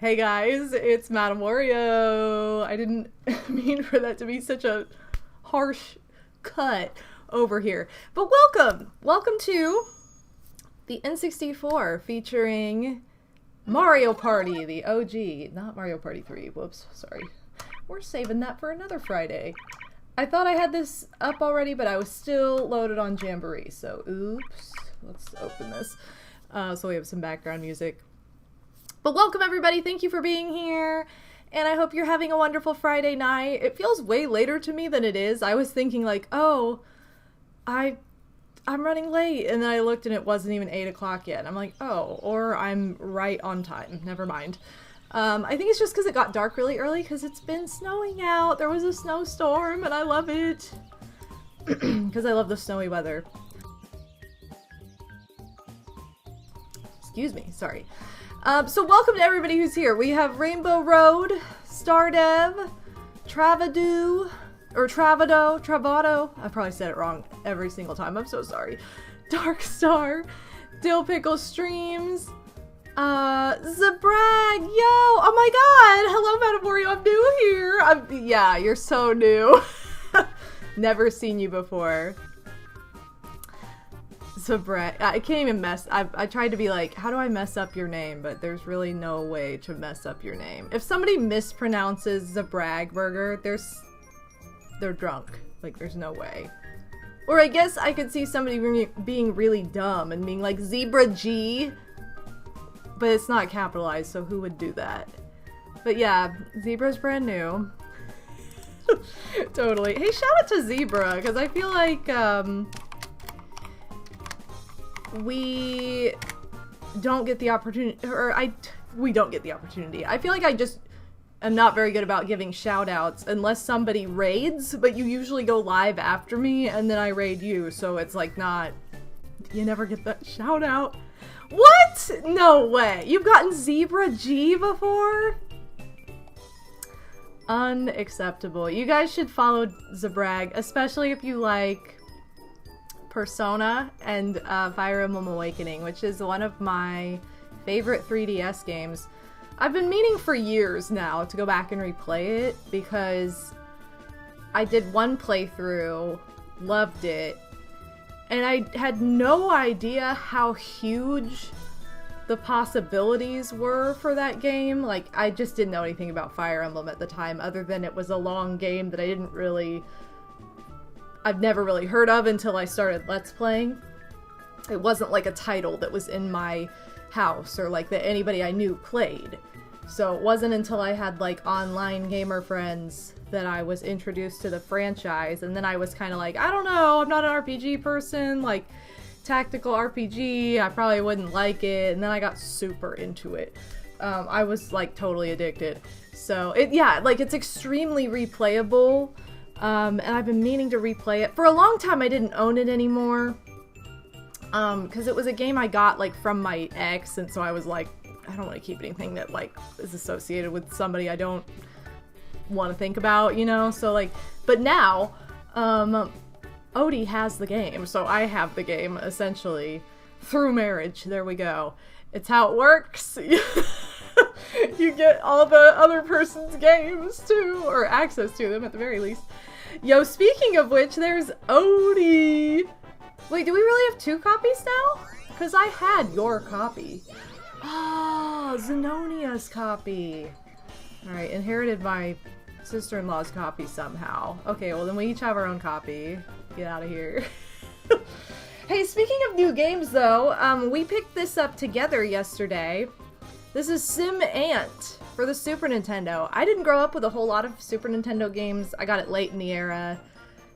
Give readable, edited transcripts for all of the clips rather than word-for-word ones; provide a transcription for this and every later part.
Hey guys, it's MadameWario. I didn't mean for that to be such a harsh cut over here. But welcome! Welcome to the N64 featuring Mario Party, the OG. Not Mario Party 3. Whoops, sorry. We're saving that for another Friday. I thought I had this up already, but I was still loaded on Jamboree. So, oops. Let's open this. So we have some background music. But welcome everybody, thank you for being here, and I hope you're having a wonderful Friday night. It feels way later to me than it is. I was thinking like, oh, I'm running late, and then I looked and it wasn't even 8 o'clock yet. I'm like, oh, or I'm right on time, never mind. I think it's just because it got dark really early because it's been snowing out. There was a snowstorm and I love it, because I love the snowy weather. Excuse me, sorry. So welcome to everybody who's here. We have Rainbow Road, Stardev, Travado, I probably said it wrong every single time, I'm so sorry. Dark Star, Dill Pickle Streams, Zabrag, yo, oh my god, hello MadameWario, I'm new here. Yeah, you're so new. Never seen you before. Zabrag. I can't even I tried to be like, how do I mess up your name? But there's really no way to mess up your name. If somebody mispronounces Zabrag Burger, they're drunk. Like, there's no way. Or I guess I could see somebody being really dumb and being like, Zebra G. But it's not capitalized, so who would do that? But yeah, Zebra's brand new. Totally. Hey, shout out to Zebra, because I feel like, we don't get the opportunity, we don't get the opportunity. I feel like I just am not very good about giving shout outs unless somebody raids, but you usually go live after me and then I raid you, so it's like you never get that shout out. What? No way. You've gotten Zebra G before? Unacceptable. You guys should follow Zabrag, especially if you like Persona and Fire Emblem Awakening, which is one of my favorite 3DS games. I've been meaning for years now to go back and replay it because I did one playthrough, loved it, and I had no idea how huge the possibilities were for that game. Like, I just didn't know anything about Fire Emblem at the time, other than it was a long game that I've never really heard of until I started Let's Playing. It wasn't like a title that was in my house or like that anybody I knew played. So it wasn't until I had like online gamer friends that I was introduced to the franchise, and then I was kind of like, I don't know, I'm not an RPG person, like tactical RPG, I probably wouldn't like it, and then I got super into it. I was like totally addicted. So it's extremely replayable. And I've been meaning to replay it. For a long time I didn't own it anymore, because it was a game I got like from my ex, and so I was like, I don't want to keep anything that like is associated with somebody I don't want to think about, you know? So like, but now, Odie has the game, so I have the game essentially through marriage. There we go. It's how it works. You get all the other person's games too, or access to them at the very least. Yo, speaking of which, there's Odie! Wait, do we really have 2 copies now? Because I had your copy. Oh, Zenonia's copy. Alright, inherited my sister-in-law's copy somehow. Okay, well then we each have our own copy. Get out of here. Hey, speaking of new games though, we picked this up together yesterday. This is Sim Ant for the Super Nintendo. I didn't grow up with a whole lot of Super Nintendo games. I got it late in the era.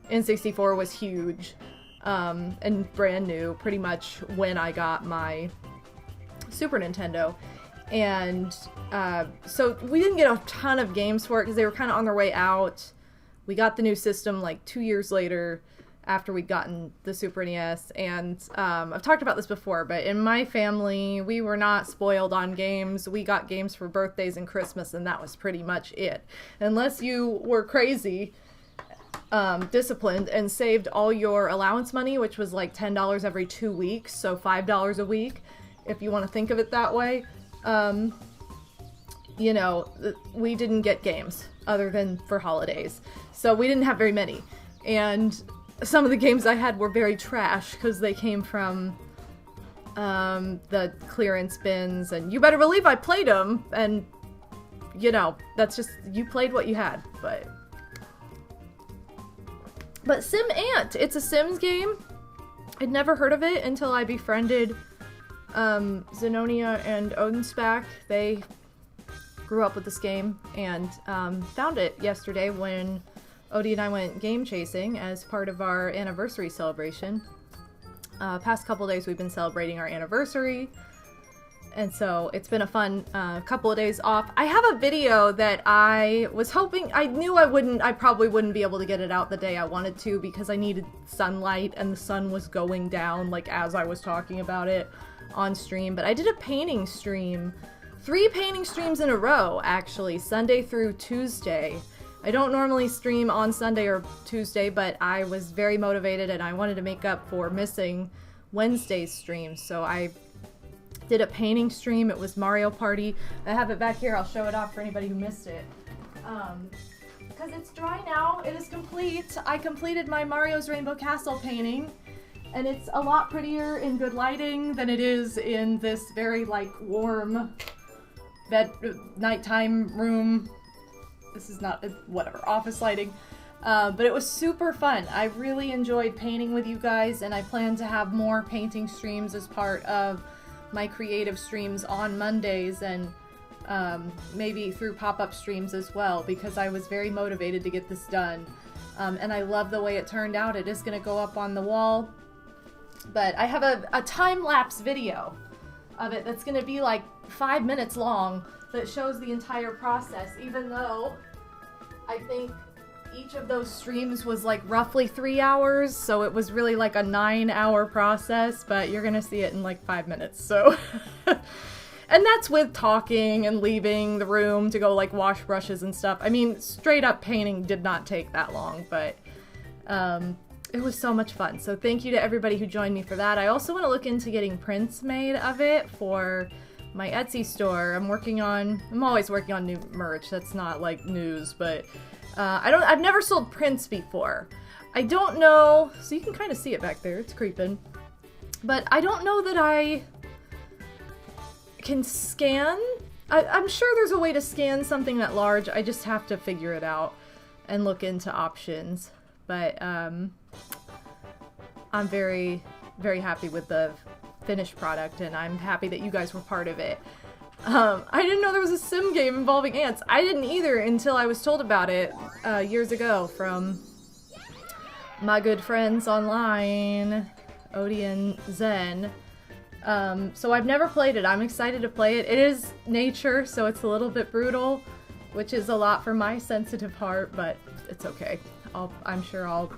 N64 was huge, and brand new pretty much when I got my Super Nintendo. And so we didn't get a ton of games for it because they were kind of on their way out. We got the new system like 2 years later, after we'd gotten the Super NES, and I've talked about this before, but in my family, we were not spoiled on games. We got games for birthdays and Christmas, and that was pretty much it. Unless you were crazy, disciplined, and saved all your allowance money, which was like $10 every 2 weeks, so $5 a week, if you want to think of it that way. you know, we didn't get games other than for holidays. So we didn't have very many. And some of the games I had were very trash because they came from the clearance bins, and you better believe I played them, and you know, that's just, you played what you had. But Sim Ant, it's a Sims game. I'd never heard of it until I befriended Zenonia and Odinspec. They grew up with this game and found it yesterday when Odie and I went game chasing as part of our anniversary celebration. Past couple days we've been celebrating our anniversary, and so it's been a fun couple of days off. I have a video that I was hoping, I knew I probably wouldn't be able to get it out the day I wanted to because I needed sunlight and the sun was going down like as I was talking about it on stream, but I did a painting stream, 3 painting streams in a row actually, Sunday through Tuesday. I don't normally stream on Sunday or Tuesday, but I was very motivated and I wanted to make up for missing Wednesday's stream. So I did a painting stream. It was Mario Party. I have it back here. I'll show it off for anybody who missed it. Because it's dry now. It is complete. I completed my Mario's Rainbow Castle painting. And it's a lot prettier in good lighting than it is in this very like warm nighttime room. This is not, whatever, office lighting. But it was super fun. I really enjoyed painting with you guys, and I plan to have more painting streams as part of my creative streams on Mondays, and maybe through pop-up streams as well, because I was very motivated to get this done. And I love the way it turned out. It is going to go up on the wall. But I have a time-lapse video of it that's going to be like 5 minutes long that shows the entire process, even though I think each of those streams was like roughly 3 hours, so it was really like a 9-hour process, but you're gonna see it in like 5 minutes, so. And that's with talking and leaving the room to go like wash brushes and stuff. I mean, straight up painting did not take that long, but it was so much fun. So thank you to everybody who joined me for that. I also want to look into getting prints made of it for my Etsy store. I'm always working on new merch. That's not like news, but I've never sold prints before. I don't know, so you can kind of see it back there, it's creeping. But I don't know that I can scan. I'm sure there's a way to scan something that large. I just have to figure it out and look into options. But I'm very, very happy with the finished product, and I'm happy that you guys were part of it. I didn't know there was a sim game involving ants. I didn't either until I was told about it years ago from my good friends online, Odie and Zen. So I've never played it. I'm excited to play it. It is nature, so it's a little bit brutal, which is a lot for my sensitive heart, but it's okay. I'm sure I'll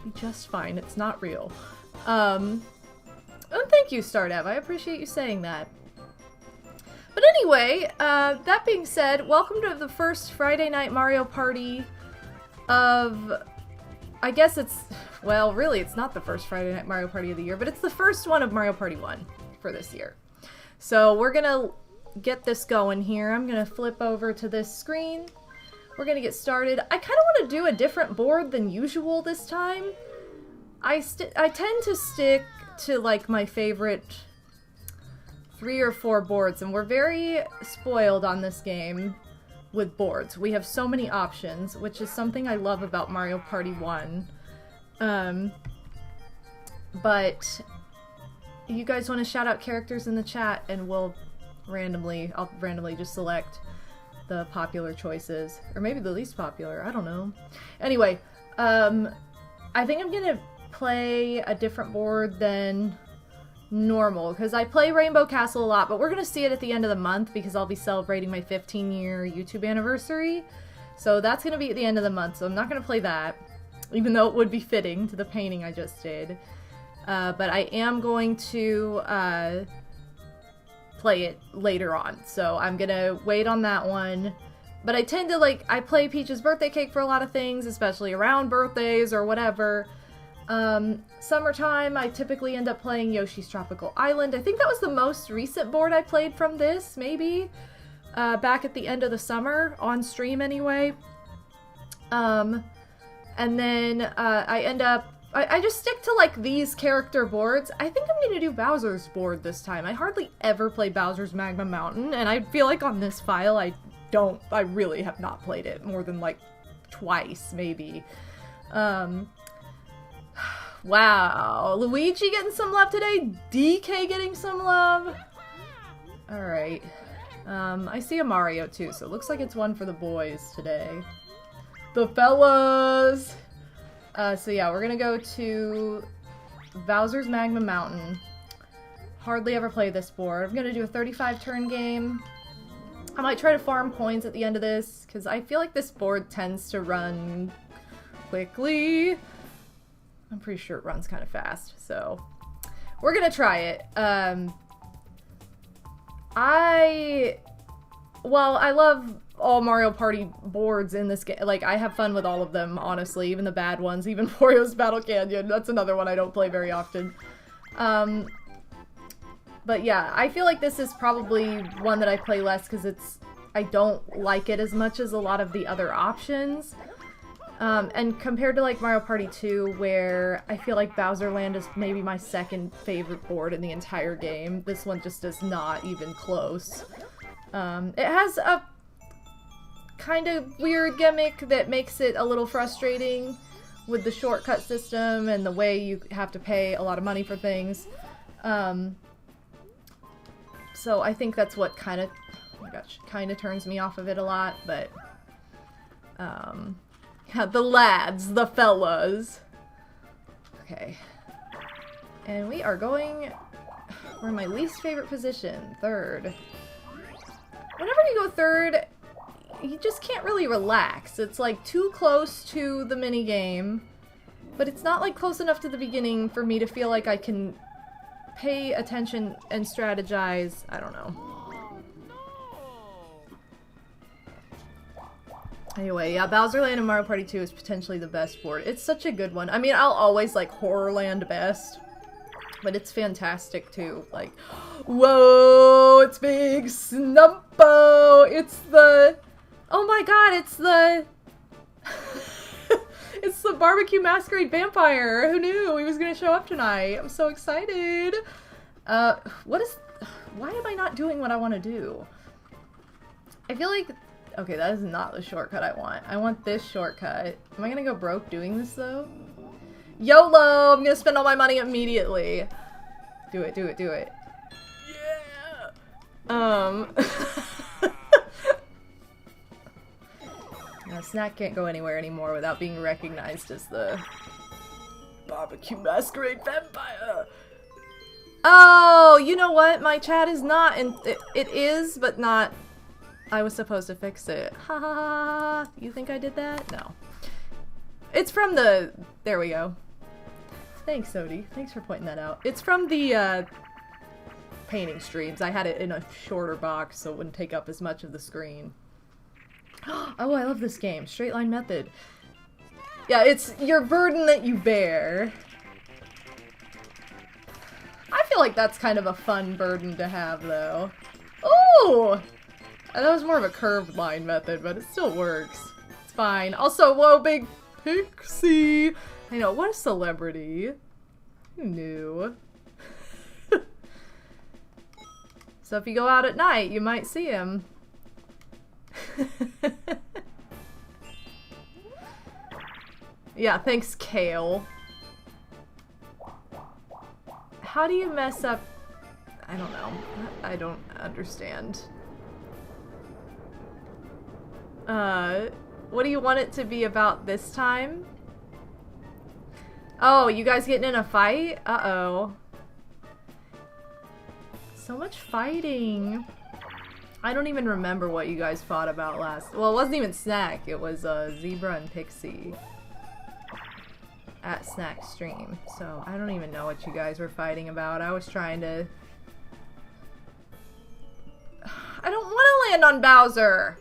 be just fine. It's not real. And thank you, Stardev. I appreciate you saying that. But anyway, that being said, welcome to the first Friday Night Mario Party of... I guess it's... Well, really, it's not the first Friday Night Mario Party of the year, but it's the first one of Mario Party 1 for this year. So we're gonna get this going here. I'm gonna flip over to this screen. We're gonna get started. I kind of want to do a different board than usual this time. I tend to stick to like my favorite 3 or 4 boards, and we're very spoiled on this game with boards. We have so many options, which is something I love about Mario Party 1. But you guys want to shout out characters in the chat, and I'll randomly just select the popular choices, or maybe the least popular, I don't know. Anyway, I think I'm gonna play a different board than normal, because I play Rainbow Castle a lot, but we're gonna see it at the end of the month because I'll be celebrating my 15-year YouTube anniversary. So that's gonna be at the end of the month, so I'm not gonna play that, even though it would be fitting to the painting I just did. But I am going to play it later on, so I'm gonna wait on that one. But I tend to I play Peach's birthday cake for a lot of things, especially around birthdays or whatever. Summertime, I typically end up playing Yoshi's Tropical Island. I think that was the most recent board I played from this, maybe. back at the end of the summer, on stream anyway. And then I just stick to like these character boards. I think I'm gonna do Bowser's board this time. I hardly ever play Bowser's Magma Mountain, and I feel like on this file I really have not played it more than like twice, maybe. Wow, Luigi getting some love today, DK getting some love. Alright. I see a Mario too, so it looks like it's one for the boys today. The fellas! So yeah, we're gonna go to Bowser's Magma Mountain. Hardly ever play this board. I'm gonna do a 35 turn game. I might try to farm coins at the end of this, because I feel like this board tends to run quickly. I'm pretty sure it runs kind of fast, so we're gonna try it. I love all Mario Party boards in this game. Like, I have fun with all of them, honestly, even the bad ones, even Wario's Battle Canyon. That's another one I don't play very often. But yeah, I feel like this is probably one that I play less because I don't like it as much as a lot of the other options. And compared to like Mario Party 2, where I feel like Bowser Land is maybe my second favorite board in the entire game, this one just is not even close. It has a kind of weird gimmick that makes it a little frustrating with the shortcut system and the way you have to pay a lot of money for things. So I think that's what kind of, oh my gosh, kind of turns me off of it a lot, but yeah, the lads, the fellas. Okay. And we are going, we're in my least favorite position, third. Whenever you go third, you just can't really relax. It's like too close to the mini game, but it's not like close enough to the beginning for me to feel like I can pay attention and strategize. I don't know. Anyway, yeah, Bowser Land and Mario Party 2 is potentially the best board. It's such a good one. I mean, I'll always like Horror Land best, but it's fantastic too. Like, whoa, it's Big Snumpo! It's the... Oh my god, it's the... It's the Barbecue Masquerade Vampire! Who knew he was gonna show up tonight? I'm so excited! What is... Why am I not doing what I want to do? I feel like... Okay, that is not the shortcut I want. I want this shortcut. Am I gonna go broke doing this, though? YOLO! I'm gonna spend all my money immediately! Do it, do it, do it. Yeah! Now, Snack can't go anywhere anymore without being recognized as the Barbecue Masquerade Vampire! Oh, you know what? My chat is not, and it is, but not. I was supposed to fix it. Ha ha ha. You think I did that? No. It's from the, there we go. Thanks, Sodi. Thanks for pointing that out. It's from the, painting streams. I had it in a shorter box so it wouldn't take up as much of the screen. Oh, I love this game. Straight line method. Yeah, it's your burden that you bear. I feel like that's kind of a fun burden to have, though. Ooh! That was more of a curved line method, but it still works. It's fine. Also, whoa, Big Pixie! I know, what a celebrity. Who knew? So if you go out at night, you might see him. Yeah, thanks, Kale. How do you mess up? I don't know. I don't understand. What do you want it to be about this time? Oh, you guys getting in a fight? Uh-oh. So much fighting. I don't even remember what you guys fought about last. Well, it wasn't even Snack. It was Zebra and Pixie at Snack stream. So I don't even know what you guys were fighting about. I was trying to... I don't want to land on Bowser!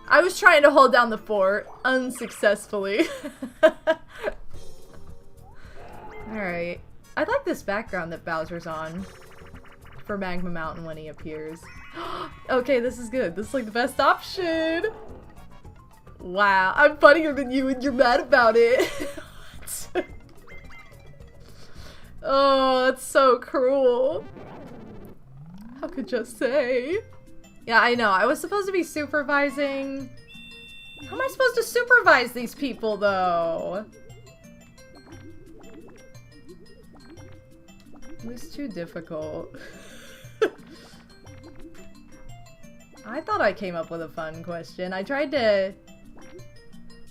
I was trying to hold down the fort, unsuccessfully. Alright. I like this background that Bowser's on for Magma Mountain when he appears. Okay, this is good. This is like the best option. Wow, I'm funnier than you and you're mad about it. Oh, that's so cruel. How could you say? Yeah, I know. I was supposed to be supervising. How am I supposed to supervise these people, though? It was too difficult. I thought I came up with a fun question. I tried to...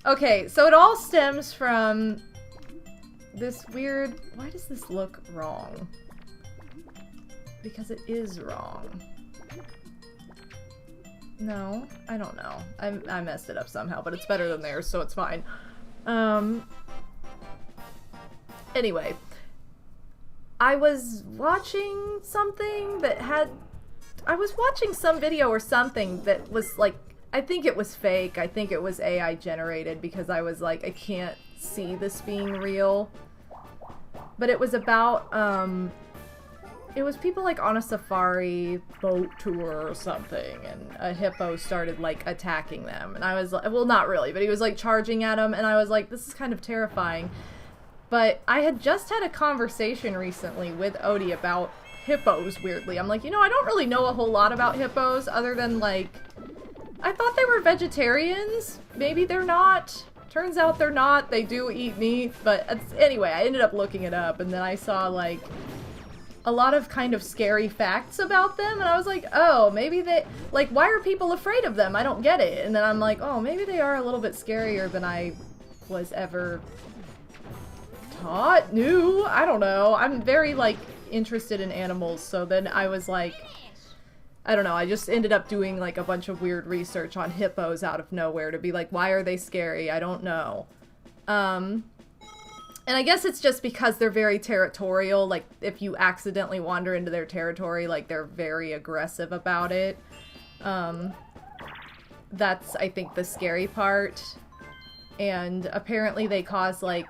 Okay, so it all stems from this weird... Why does this look wrong? Because it is wrong. No, I don't know. I messed it up somehow, but it's better than theirs, so it's fine. Anyway. I was watching something that had... I was watching some video or something that was like... I think it was fake. I think it was AI generated because I was like, I can't see this being real. But it was about, it was people like on a safari boat tour or something, and a hippo started like attacking them. And I was like, well, not really, but he was like charging at them, and I was like, this is kind of terrifying. But I had just had a conversation recently with Odie about hippos, weirdly. I'm like, you know, I don't really know a whole lot about hippos other than like... I thought they were vegetarians. Maybe they're not. Turns out they're not. They do eat meat. But anyway, I ended up looking it up, and then I saw like a lot of kind of scary facts about them, and I was like, oh, maybe they... Like, why are people afraid of them? I don't get it. And then I'm like, oh, maybe they are a little bit scarier than I was ever taught? Knew? I don't know. I'm very, like, interested in animals, so then I was like... I don't know, I just ended up doing like a bunch of weird research on hippos out of nowhere to be like, why are they scary? I don't know. And I guess it's just because they're very territorial. Like, if you accidentally wander into their territory, like, they're very aggressive about it. That's, I think, the scary part. And apparently they cause, like...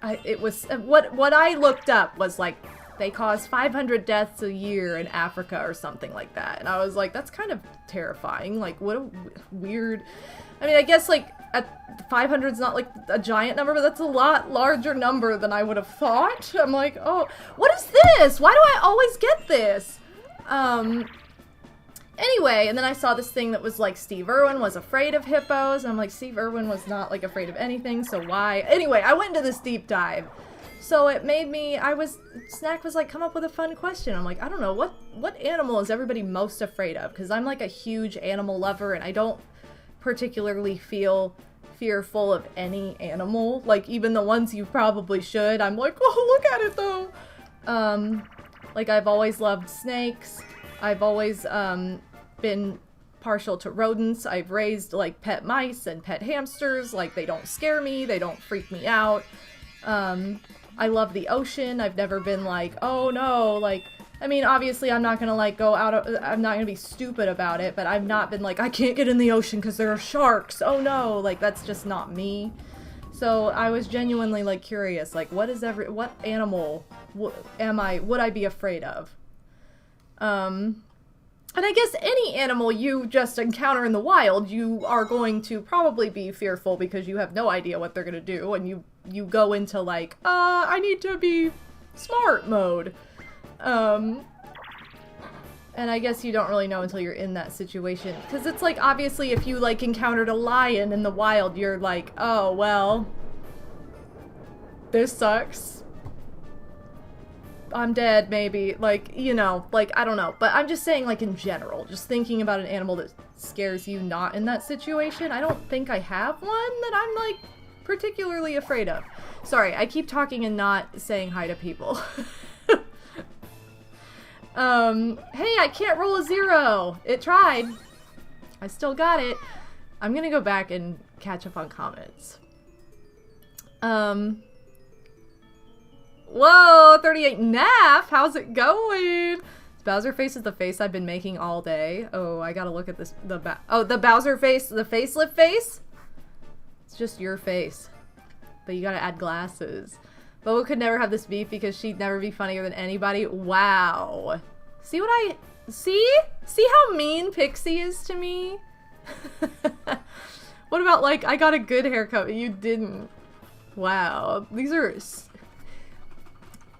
What I looked up was, like, they cause 500 deaths a year in Africa or something like that. And I was like, that's kind of terrifying. Like, what a weird... I mean, I guess, like, 500 is not, like, a giant number, but that's a lot larger number than I would have thought. I'm like, oh, what is this? Why do I always get this? Anyway, and then I saw this thing that was, like, Steve Irwin was afraid of hippos. And I'm like, Steve Irwin was not, like, afraid of anything, so why? Anyway, I went into this deep dive. So it made me, Snack was like, come up with a fun question. I'm like, I don't know, what animal is everybody most afraid of? Because I'm like a huge animal lover, and I don't particularly feel fearful of any animal. Like, even the ones you probably should. I'm like, oh, look at it, though. Like, I've always loved snakes. I've always, been partial to rodents. I've raised, like, pet mice and pet hamsters. Like, they don't scare me. They don't freak me out. I love the ocean. I've never been like, oh no, like, I mean, obviously I'm not gonna like I'm not gonna be stupid about it, but I've not been like, I can't get in the ocean because there are sharks. Oh no, like, that's just not me. So I was genuinely like curious, like, what animal would I be afraid of? And I guess any animal you just encounter in the wild, you are going to probably be fearful because you have no idea what they're gonna do, and you go into like, I need to be smart mode. And I guess you don't really know until you're in that situation. Because it's like, obviously, if you like encountered a lion in the wild, you're like, oh, well, this sucks. I'm dead, maybe. Like, you know, like, I don't know. But I'm just saying, like, in general, just thinking about an animal that scares you not in that situation. I don't think I have one that I'm, like, particularly afraid of. Sorry, I keep talking and not saying hi to people. Hey, I can't roll a 0. It tried. I still got it. I'm gonna go back and catch up on comments. Whoa, 38 Naff, how's it going? Bowser face is the face I've been making all day. Oh, I gotta look at this, the Bowser face, the facelift face? It's just your face. But you gotta add glasses. Boa could never have this beef because she'd never be funnier than anybody. Wow. See what I... See? See how mean Pixie is to me? What about, like, I got a good haircut, but you didn't? Wow. These are...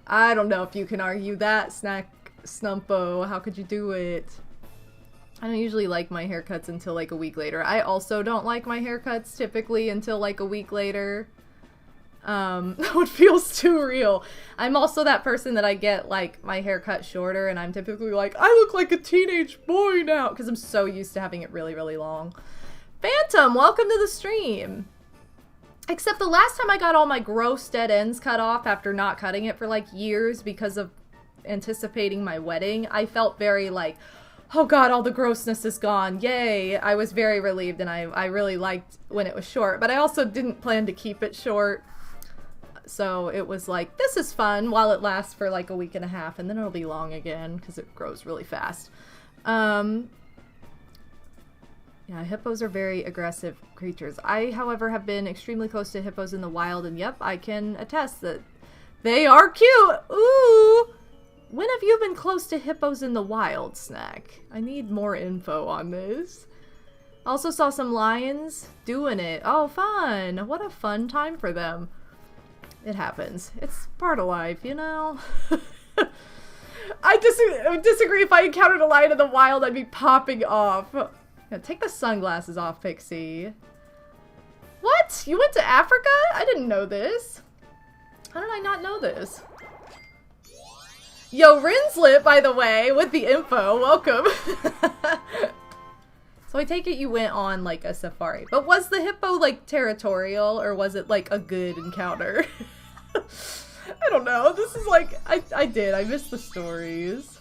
I don't know if you can argue that, Snack Snumpo. How could you do it? I don't usually like my haircuts until, like, a week later. I also don't like my haircuts typically until, like, a week later. That one feels too real. I'm also that person that I get, like, my hair cut shorter, and I'm typically like, I look like a teenage boy now, because I'm so used to having it really, really long. Phantom, welcome to the stream! Except the last time I got all my gross dead ends cut off after not cutting it for, like, years because of anticipating my wedding, I felt very, like, oh god, all the grossness is gone, yay! I was very relieved, and I really liked when it was short, but I also didn't plan to keep it short. So it was like, this is fun while it lasts for like a week and a half, and then it'll be long again because it grows really fast. Yeah, hippos are very aggressive creatures. I, however, have been extremely close to hippos in the wild, and yep, I can attest that they are cute! Ooh! When have you been close to hippos in the wild, Snack? I need more info on this. Also saw some lions doing it. Oh, fun! What a fun time for them. It happens. It's part of life, you know? I disagree. If I encountered a lion in the wild, I'd be popping off. Yeah, take the sunglasses off, Pixie. What? You went to Africa? I didn't know this. How did I not know this? Yo, Rinslet, by the way, with the info. Welcome. So I take it you went on, like, a safari. But was the hippo, like, territorial, or was it, like, a good encounter? I don't know. This is, like, I missed the stories.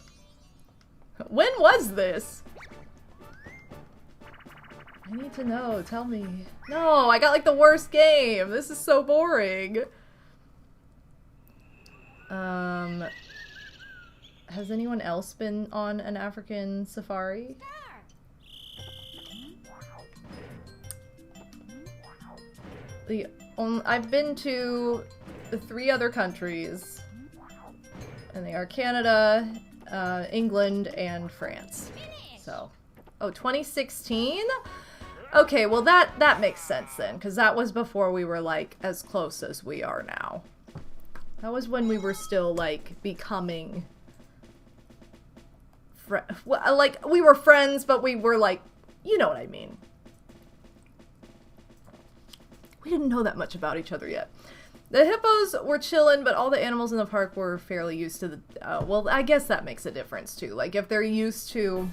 When was this? I need to know. Tell me. No, I got, like, the worst game. This is so boring. Has anyone else been on an African safari? I've been to 3 other countries, and they are Canada, England, and France. So, oh, 2016? Okay, well that makes sense then, because that was before we were, like, as close as we are now. That was when we were still, like, becoming... like, we were friends, but we were, like, you know what I mean. We didn't know that much about each other yet. The hippos were chillin', but all the animals in the park were fairly used to the... well, I guess that makes a difference, too. Like, if they're used to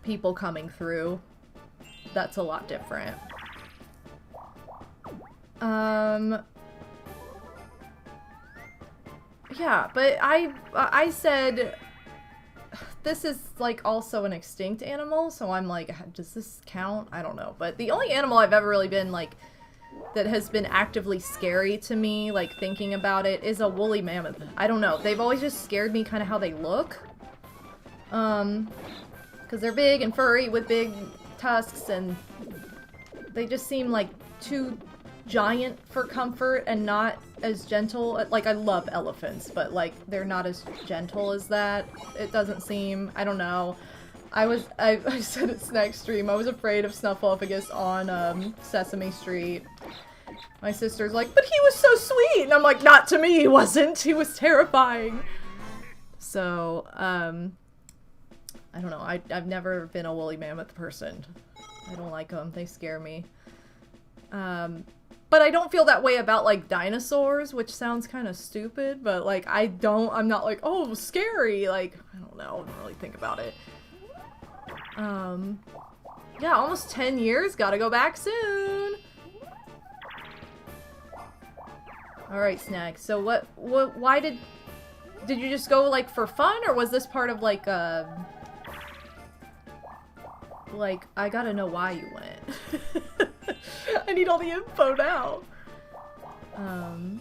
people coming through, that's a lot different. Yeah, but I said... This is, like, also an extinct animal, so I'm like, does this count? I don't know. But the only animal I've ever really been, like... that has been actively scary to me, like, thinking about it, is a woolly mammoth. I don't know. They've always just scared me kind of how they look. Because they're big and furry with big tusks, and they just seem, like, too giant for comfort and not as gentle. Like, I love elephants, but, like, they're not as gentle as that. It doesn't seem. I don't know. I said it next stream, I was afraid of Snuffleupagus on Sesame Street. My sister's like, but he was so sweet! And I'm like, not to me, he wasn't! He was terrifying! So, I don't know, I've never been a woolly mammoth person. I don't like them, they scare me. But I don't feel that way about, like, dinosaurs, which sounds kind of stupid, but, like, I'm not like, oh, scary! Like, I don't know, I don't really think about it. Yeah, almost 10 years, gotta go back soon! Alright, Snag, so why did you just go, like, for fun, or was this part of, like, like, I gotta know why you went. I need all the info now. Of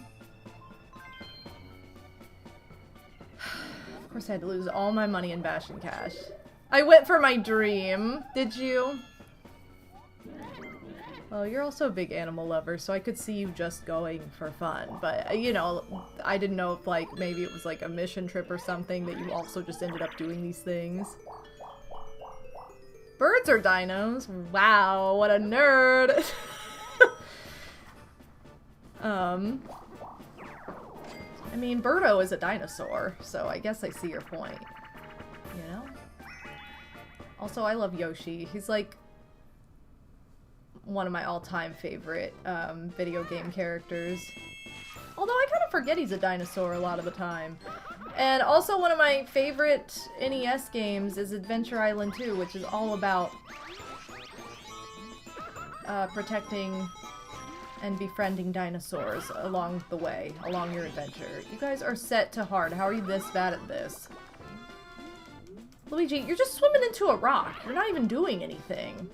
course I had to lose all my money in Bash and Cash. I went for my dream. Did you? Well, you're also a big animal lover, so I could see you just going for fun. But, you know, I didn't know if, like, maybe it was like a mission trip or something that you also just ended up doing these things. Birds are dinos? Wow, what a nerd! I mean, Birdo is a dinosaur, so I guess I see your point. You know? Also, I love Yoshi. He's like one of my all-time favorite video game characters. Although I kind of forget he's a dinosaur a lot of the time. And also one of my favorite NES games is Adventure Island 2, which is all about protecting and befriending dinosaurs along the way, along your adventure. You guys are set to hard. How are you this bad at this? Luigi, you're just swimming into a rock. You're not even doing anything.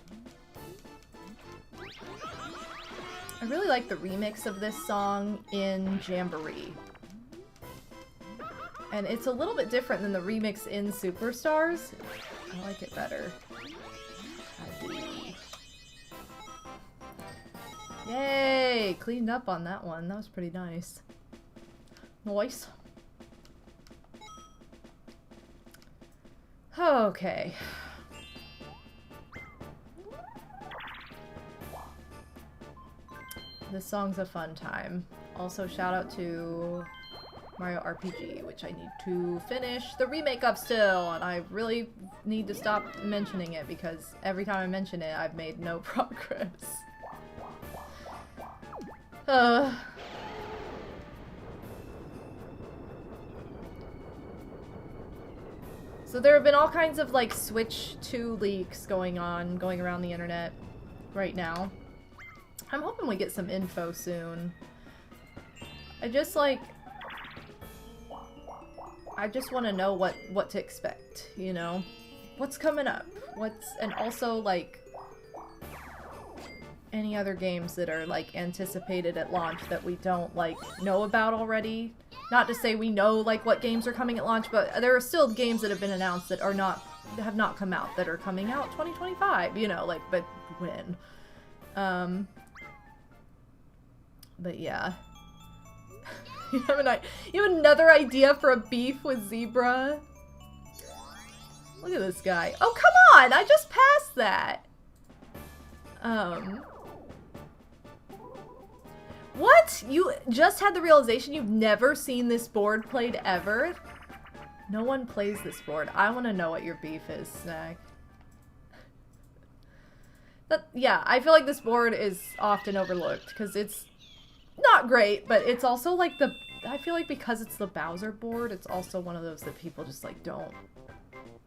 I really like the remix of this song in Jamboree. And it's a little bit different than the remix in Superstars. I like it better. I do. Yay! Cleaned up on that one. That was pretty nice. Nice. Okay. This song's a fun time. Also, shout out to Mario RPG, which I need to finish the remake of still, and I really need to stop mentioning it because every time I mention it, I've made no progress. So there have been all kinds of, like, Switch 2 leaks going around the internet right now. I'm hoping we get some info soon. I just want to know what to expect, you know? What's coming up? And also, like, any other games that are, like, anticipated at launch that we don't, like, know about already. Not to say we know, like, what games are coming at launch, but there are still games that have been announced that have not come out, that are coming out 2025, you know, like, but when? But yeah. You have another idea for a beef with Zebra? Look at this guy. Oh, come on! I just passed that! What? You just had the realization you've never seen this board played ever? No one plays this board. I want to know what your beef is, Snack. Yeah, I feel like this board is often overlooked because it's not great, but it's also like I feel like because it's the Bowser board, it's also one of those that people just like don't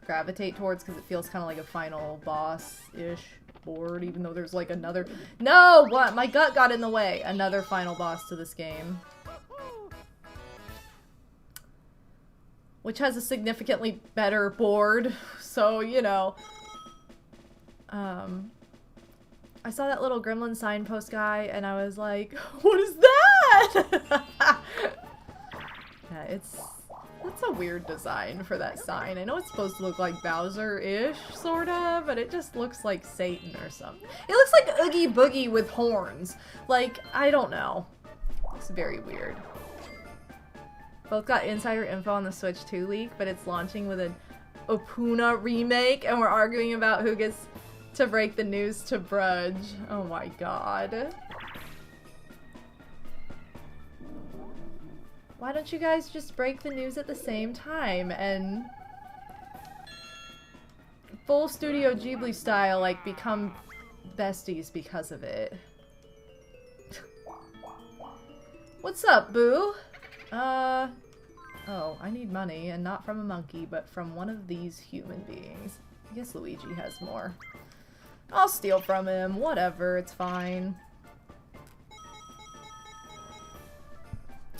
gravitate towards because it feels kind of like a final boss-ish board, even though there's like another— No! What? My gut got in the way. Another final boss to this game. Which has a significantly better board, so, you know. I saw that little gremlin signpost guy, and I was like, what is that? Yeah, it's a weird design for that sign. I know it's supposed to look like Bowser-ish, sorta, but it just looks like Satan or something. It looks like Oogie Boogie with horns. Like, I don't know. It's very weird. Both got insider info on the Switch 2 leak, but it's launching with an Opuna remake, and we're arguing about who gets to break the news to Brudge. Oh my god. Why don't you guys just break the news at the same time and full Studio Ghibli style, like, become besties because of it? What's up, boo? Oh, I need money, and not from a monkey, but from one of these human beings. I guess Luigi has more. I'll steal from him, whatever, it's fine.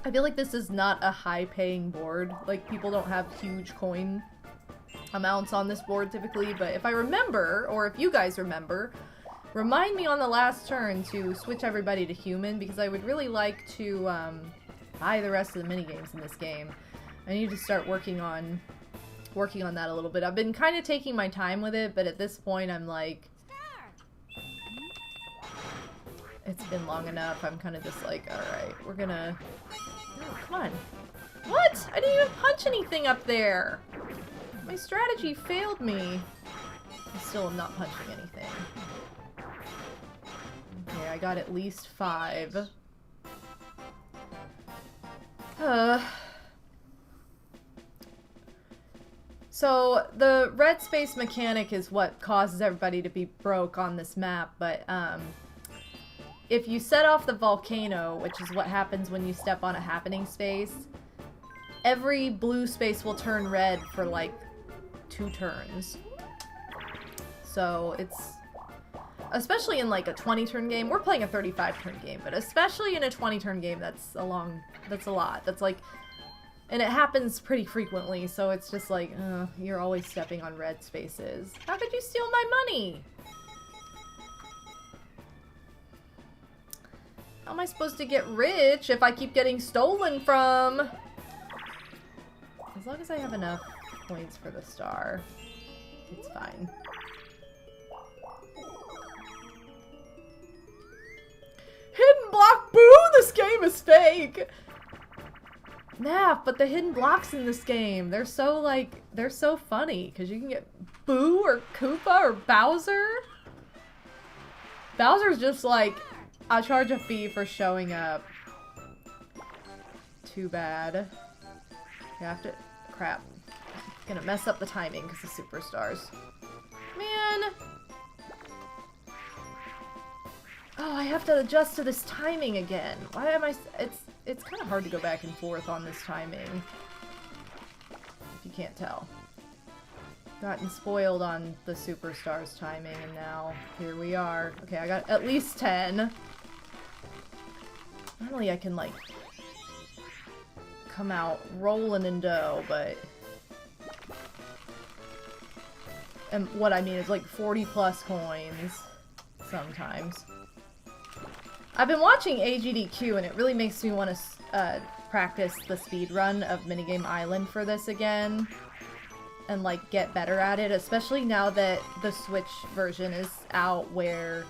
I feel like this is not a high-paying board. Like, people don't have huge coin amounts on this board typically, but if I remember, or if you guys remember, remind me on the last turn to switch everybody to human, because I would really like to buy the rest of the minigames in this game. I need to start working on that a little bit. I've been kind of taking my time with it, but at this point I'm like, it's been long enough. I'm kind of just like, alright, we're gonna... Oh, come on. What? I didn't even punch anything up there! My strategy failed me. I still am not punching anything. Okay, I got at least 5. So, the red space mechanic is what causes everybody to be broke on this map, but, if you set off the volcano, which is what happens when you step on a happening space, every blue space will turn red for, like, 2 turns. So, it's... Especially in, like, a 20-turn game. We're playing a 35-turn game, but especially in a 20-turn game, that's a lot. That's, like... And it happens pretty frequently, so it's just like, you're always stepping on red spaces. How could you steal my money? How am I supposed to get rich if I keep getting stolen from? As long as I have enough points for the star, it's fine. Hidden block, boo! This game is fake! Nah, but the hidden blocks in this game, they're so, like, they're so funny, because you can get Boo or Koopa or Bowser. Bowser's just like, I'll charge a fee for showing up. Too bad. You have to... Crap. Gonna mess up the timing because of superstars. Man! Oh, I have to adjust to this timing again. Why am I... It's kind of hard to go back and forth on this timing. If you can't tell. Gotten spoiled on the superstars timing, and now here we are. Okay, I got at least 10. Normally I can, like, come out rolling in dough, but... And what I mean is, like, 40 plus coins. Sometimes. I've been watching AGDQ, and it really makes me want to practice the speedrun of Minigame Island for this again. And, like, get better at it, especially now that the Switch version is out where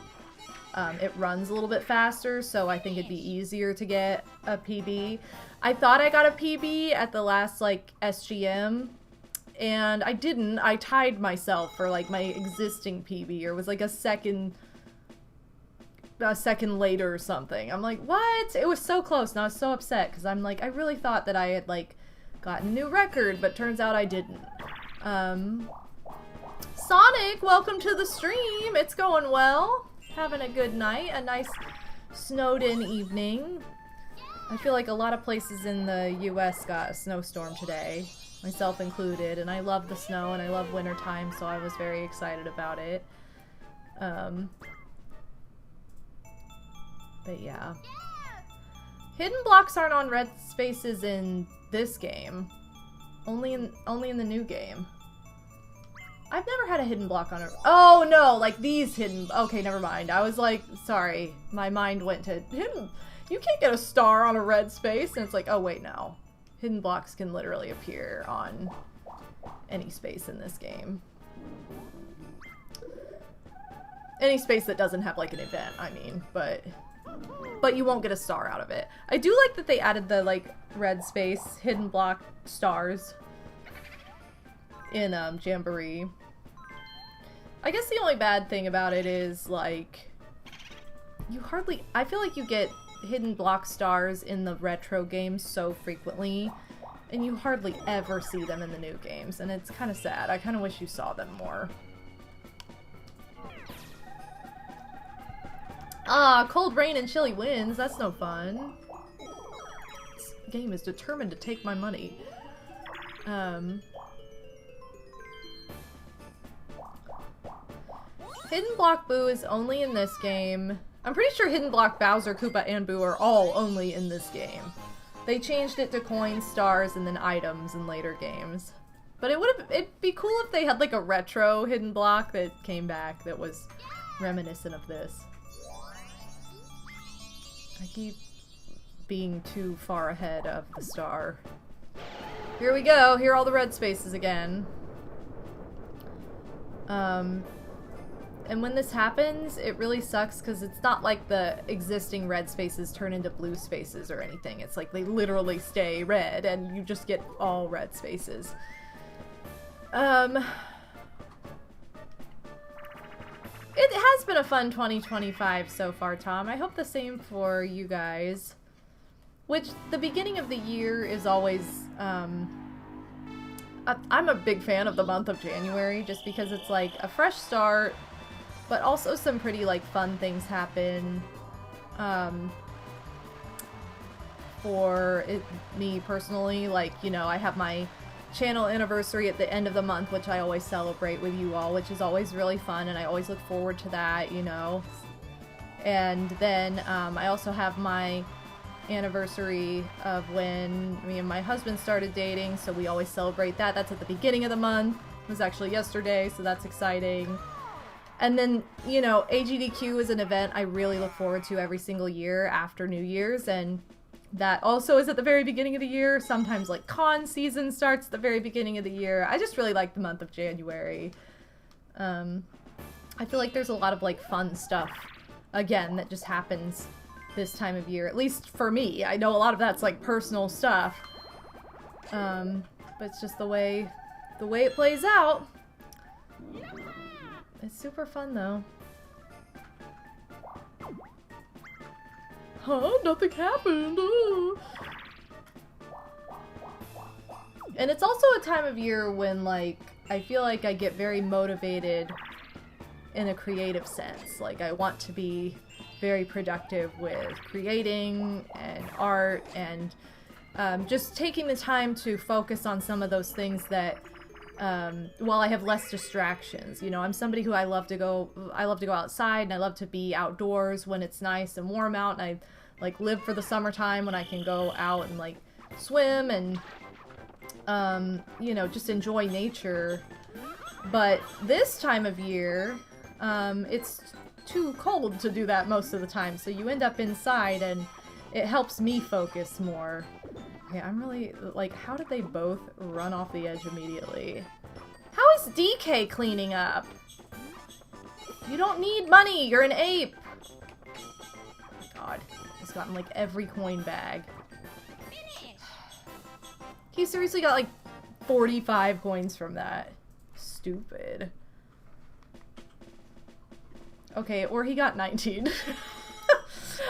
it runs a little bit faster, so I think it'd be easier to get a PB. I thought I got a PB at the last, like, SGM, and I didn't. I tied myself for, like, my existing PB, or was, like, a second later or something. I'm like, what? It was so close, and I was so upset, because I'm like, I really thought that I had, like, gotten a new record, but turns out I didn't. Sonic, welcome to the stream! It's going well. Having a good night. A nice snowed-in evening. I feel like a lot of places in the US got a snowstorm today, myself included, and I love the snow and I love wintertime, so I was very excited about it. But yeah. Hidden blocks aren't on red spaces in this game. Only in the new game. I've never had a hidden block on a... Oh no, like these hidden... Okay, never mind. I was like, sorry. My mind went to hidden... You can't get a star on a red space. And it's like, oh wait, no. Hidden blocks can literally appear on any space in this game. Any space that doesn't have like an event, I mean. But you won't get a star out of it. I do like that they added the like red space hidden block stars in Jamboree. I guess the only bad thing about it is like you hardly... I feel like you get hidden block stars in the retro games so frequently, and you hardly ever see them in the new games, and it's kind of sad. I kind of wish you saw them more. Ah, cold rain and chilly winds. That's no fun. This game is determined to take my money. Hidden block Boo is only in this game. I'm pretty sure hidden block Bowser, Koopa, and Boo are all only in this game. They changed it to coins, stars, and then items in later games. But it'd be cool if they had like a retro hidden block that came back that was reminiscent of this. I keep being too far ahead of the star. Here we go. Here are all the red spaces again. And when this happens, it really sucks because it's not like the existing red spaces turn into blue spaces or anything. It's like they literally stay red and you just get all red spaces. It has been a fun 2025 so far, Tom. I hope the same for you guys. Which, the beginning of the year is always, I'm a big fan of the month of January just because it's like a fresh start, but also some pretty, like, fun things happen, for me personally. Like, you know, I have my channel anniversary at the end of the month, which I always celebrate with you all, which is always really fun, and I always look forward to that, you know. And then, I also have my anniversary of when me and my husband started dating, so we always celebrate that. That's at the beginning of the month. It was actually yesterday, so that's exciting. And then, you know, AGDQ is an event I really look forward to every single year after New Year's, and that also is at the very beginning of the year. Sometimes, like, con season starts at the very beginning of the year. I just really like the month of January. I feel like there's a lot of, like, fun stuff, again, that just happens this time of year, at least for me. I know a lot of that's, like, personal stuff. But it's just the way it plays out. It's super fun, though. Huh? Nothing happened. And it's also a time of year when, like, I feel like I get very motivated in a creative sense. Like, I want to be very productive with creating and art and just taking the time to focus on some of those things that while I have less distractions. You know, I'm somebody who I love to go outside, and I love to be outdoors when it's nice and warm out, and I, like, live for the summertime when I can go out and, like, swim and, you know, just enjoy nature. But this time of year, it's too cold to do that most of the time, so you end up inside, and it helps me focus more. Okay, I'm really, like, how did they both run off the edge immediately? How is DK cleaning up? You don't need money, you're an ape! Oh my god, he's gotten, like, every coin bag. He seriously got, like, 45 coins from that. Stupid. Okay, or he got 19.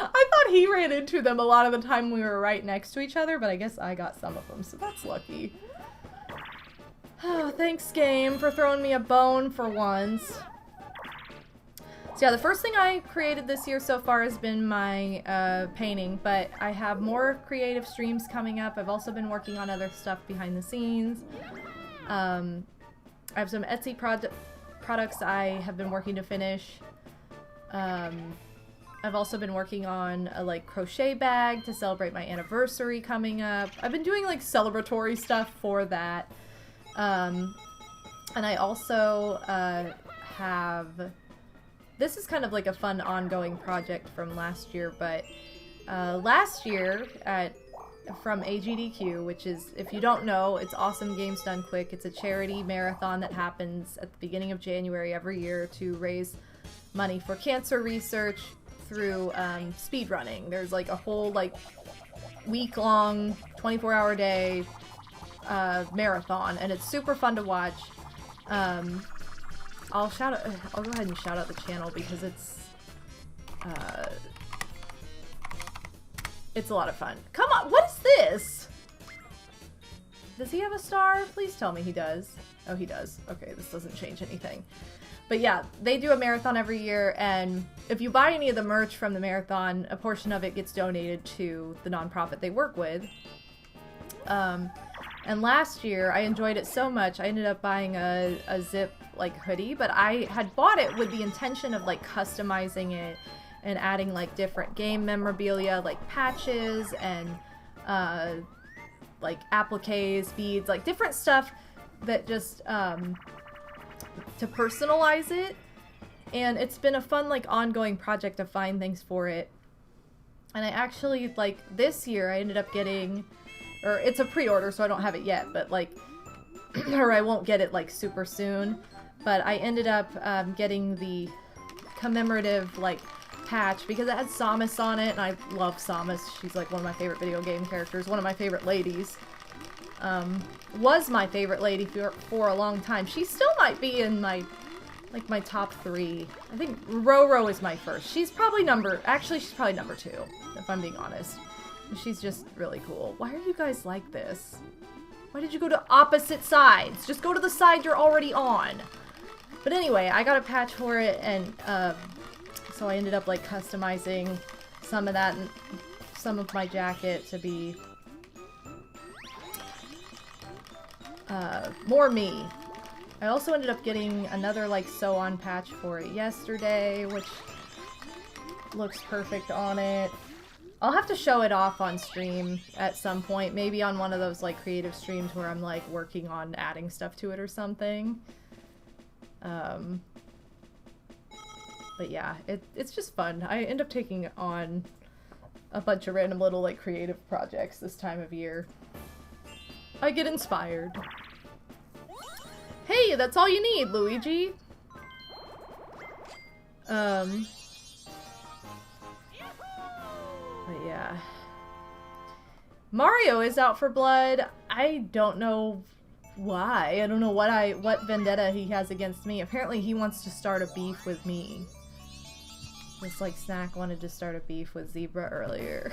I thought he ran into them a lot of the time we were right next to each other, but I guess I got some of them, so that's lucky. Oh, thanks, game, for throwing me a bone for once. So yeah, the first thing I created this year so far has been my painting, but I have more creative streams coming up. I've also been working on other stuff behind the scenes. I have some Etsy products I have been working to finish. I've also been working on a, like, crochet bag to celebrate my anniversary coming up. I've been doing, like, celebratory stuff for that. And I also have... This is kind of like a fun ongoing project from last year, but last year from AGDQ, which is, if you don't know, it's Awesome Games Done Quick. It's a charity marathon that happens at the beginning of January every year to raise money for cancer research through speedrunning. There's, like, a whole, like, week-long, 24-hour day marathon, and it's super fun to watch. I'll go ahead and shout out the channel because it's a lot of fun. Come on, what is this? Does he have a star? Please tell me he does. Oh, he does. Okay, this doesn't change anything. But yeah, they do a marathon every year, and if you buy any of the merch from the marathon, a portion of it gets donated to the nonprofit they work with. And last year, I enjoyed it so much, I ended up buying a zip, like, hoodie, but I had bought it with the intention of, like, customizing it and adding, like, different game memorabilia, like patches and, like, appliques, beads, like, different stuff that just, to personalize it, and it's been a fun, like, ongoing project to find things for it. And I actually, like, this year I ended up getting, or it's a pre-order so I don't have it yet, but, like, or I won't get it, like, super soon, But I ended up getting the commemorative, like, patch because it had Samus on it, and I love Samus. She's like one of my favorite video game characters, one of my favorite ladies. Was my favorite lady for a long time. She still might be in my, like, my top 3. I think Roro is my first. She's probably actually she's probably number 2, if I'm being honest. She's just really cool. Why are you guys like this? Why did you go to opposite sides? Just go to the side you're already on. But anyway, I got a patch for it, and so I ended up like customizing some of that and some of my jacket to be more me. I also ended up getting another like sew-on patch for it yesterday, which looks perfect on it. I'll have to show it off on stream at some point, maybe on one of those like creative streams where I'm like working on adding stuff to it or something. But yeah, it's just fun. I end up taking on a bunch of random little like creative projects this time of year. I get inspired. Hey, that's all you need, Luigi! But yeah. Mario is out for blood. I don't know why. I don't know what vendetta he has against me. Apparently he wants to start a beef with me. Just like Snack wanted to start a beef with Zebra earlier.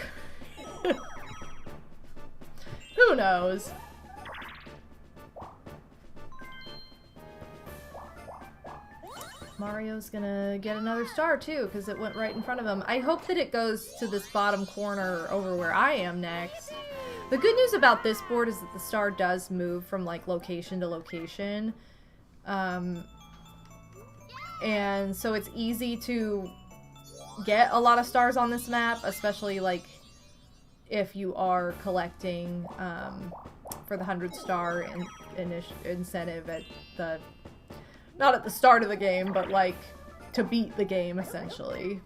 Who knows? Mario's gonna get another star too, because it went right in front of him. I hope that it goes to this bottom corner over where I am next. The good news about this board is that the star does move from like location to location. And so it's easy to get a lot of stars on this map, especially like if you are collecting for the 100-star incentive at the, not at the start of the game, but like to beat the game essentially.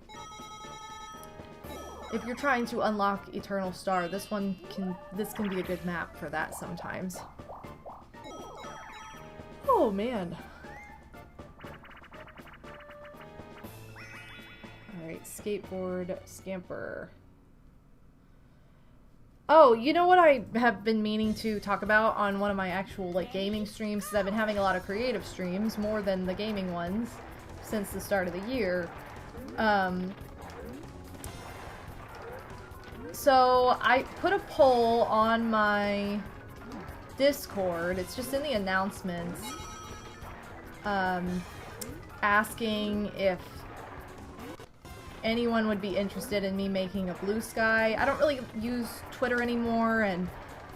If you're trying to unlock Eternal Star, this can be a good map for that sometimes. Oh man. Alright, skateboard scamper. Oh, you know what I have been meaning to talk about on one of my actual like gaming streams, because I've been having a lot of creative streams, more than the gaming ones, since the start of the year. So I put a poll on my Discord, it's just in the announcements, asking if anyone would be interested in me making a blue sky. I don't really use Twitter anymore, and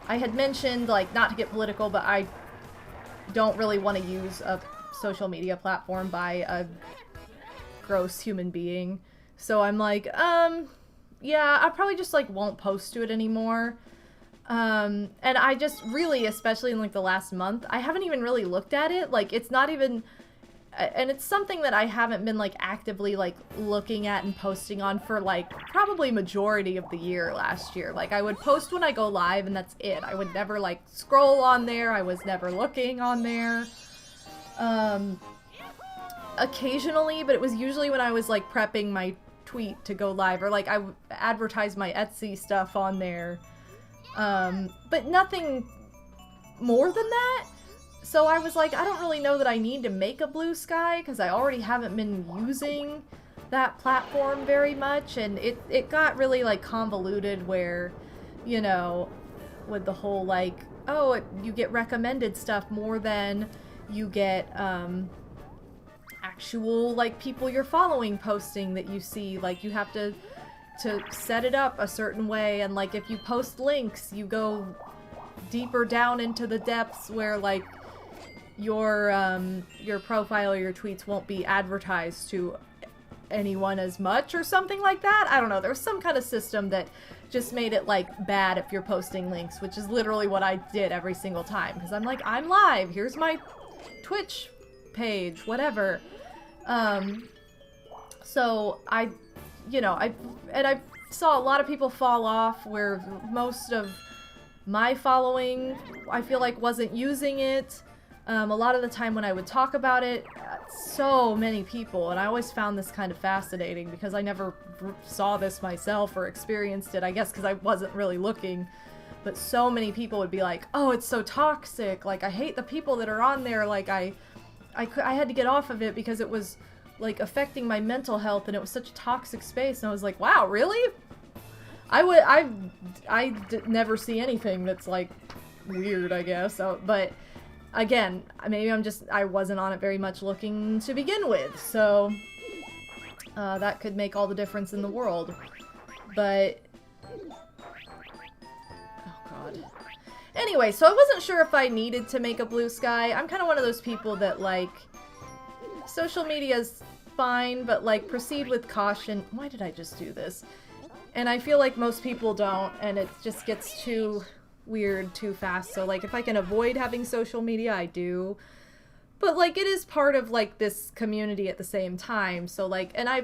I had mentioned, like, not to get political, but I don't really want to use a social media platform by a gross human being. So I'm like, yeah, I probably just, like, won't post to it anymore. And I just really, especially in, like, the last month, I haven't even really looked at it. Like, it's not even... And it's something that I haven't been, like, actively, like, looking at and posting on for, like, probably majority of the year last year. Like, I would post when I go live, and that's it. I would never, like, scroll on there. I was never looking on there. Occasionally, but it was usually when I was, like, prepping my tweet to go live. Or, like, I would advertise my Etsy stuff on there. But nothing more than that. So I was like, I don't really know that I need to make a blue sky, because I already haven't been using that platform very much, and it got really, like, convoluted where, you know, with the whole, like, oh, you get recommended stuff more than you get, actual, like, people you're following posting that you see. Like, you have to set it up a certain way, and, like, if you post links, you go deeper down into the depths where, like, your profile or your tweets won't be advertised to anyone as much or something like that. I don't know. There was some kind of system that just made it, like, bad if you're posting links, which is literally what I did every single time. Because I'm like, I'm live. Here's my Twitch page, whatever. So I saw a lot of people fall off where most of my following, I feel like, wasn't using it. A lot of the time when I would talk about it, so many people, and I always found this kind of fascinating because I never saw this myself or experienced it, I guess because I wasn't really looking, but so many people would be like, oh, it's so toxic, like, I hate the people that are on there, like, I had to get off of it because it was, like, affecting my mental health, and it was such a toxic space, and I was like, wow, really? I never see anything that's, like, weird, I guess, so, but again, maybe I wasn't on it very much looking to begin with, so that could make all the difference in the world. But, oh god. Anyway, so I wasn't sure if I needed to make a blue sky. I'm kind of one of those people that, like, social media's fine, but, like, proceed with caution. Why did I just do this? And I feel like most people don't, and it just gets too weird too fast, so like if I can avoid having social media, I do, but like it is part of like this community at the same time, so like, and I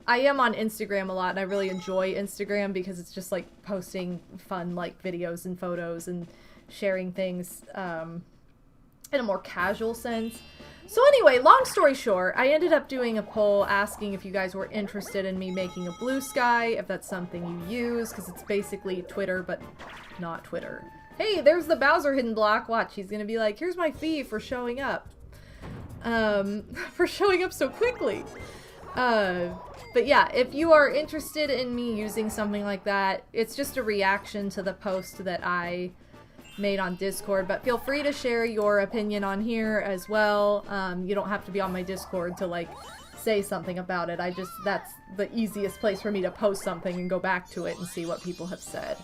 am on Instagram a lot, and I really enjoy Instagram because it's just like posting fun like videos and photos and sharing things in a more casual sense. So anyway, long story short, I ended up doing a poll asking if you guys were interested in me making a blue sky, if that's something you use, because it's basically Twitter, but not Twitter. Hey, there's the Bowser hidden block. Watch, he's gonna be like, here's my fee for showing up. For showing up so quickly. But yeah, if you are interested in me using something like that, it's just a reaction to the post that I made on Discord, but feel free to share your opinion on here as well. You don't have to be on my Discord to like say something about it. That's the easiest place for me to post something and go back to it and see what people have said.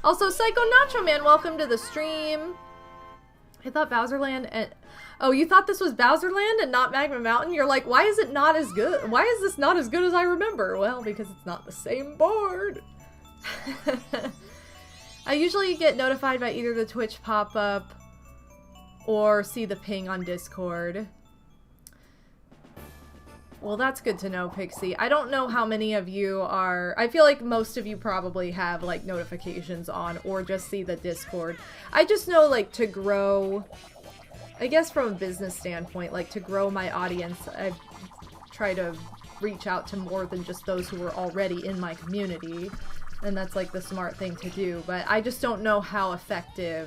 Also, Psycho Nacho Man, welcome to the stream. I thought Bowserland and oh, you thought this was Bowserland and not Magma Mountain? You're like, why is it not as good? Why is this not as good as I remember? Well, because it's not the same board. I usually get notified by either the Twitch pop-up or see the ping on Discord. Well, that's good to know, Pixie. I don't know how many of you are... I feel like most of you probably have, like, notifications on or just see the Discord. I just know, like, to grow... I guess from a business standpoint, like, to grow my audience, I try to reach out to more than just those who are already in my community. And that's, like, the smart thing to do. But I just don't know how effectively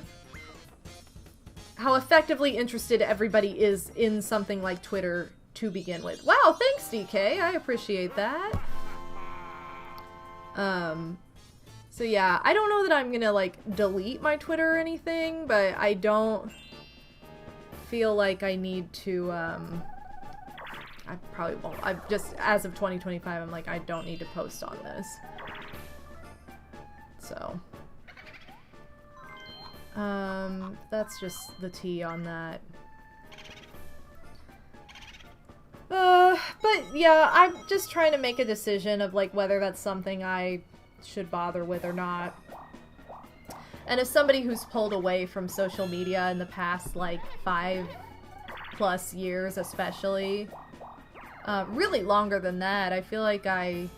interested everybody is in something like Twitter to begin with. Wow, thanks, DK. I appreciate that. So yeah, I don't know that I'm gonna, like, delete my Twitter or anything, but I don't feel like I need to, I probably won't. I've just, as of 2025, I'm like, I don't need to post on this. So, that's just the tea on that. But yeah, I'm just trying to make a decision of like whether that's something I should bother with or not. And as somebody who's pulled away from social media in the past like 5+ years especially, really longer than that, I feel like I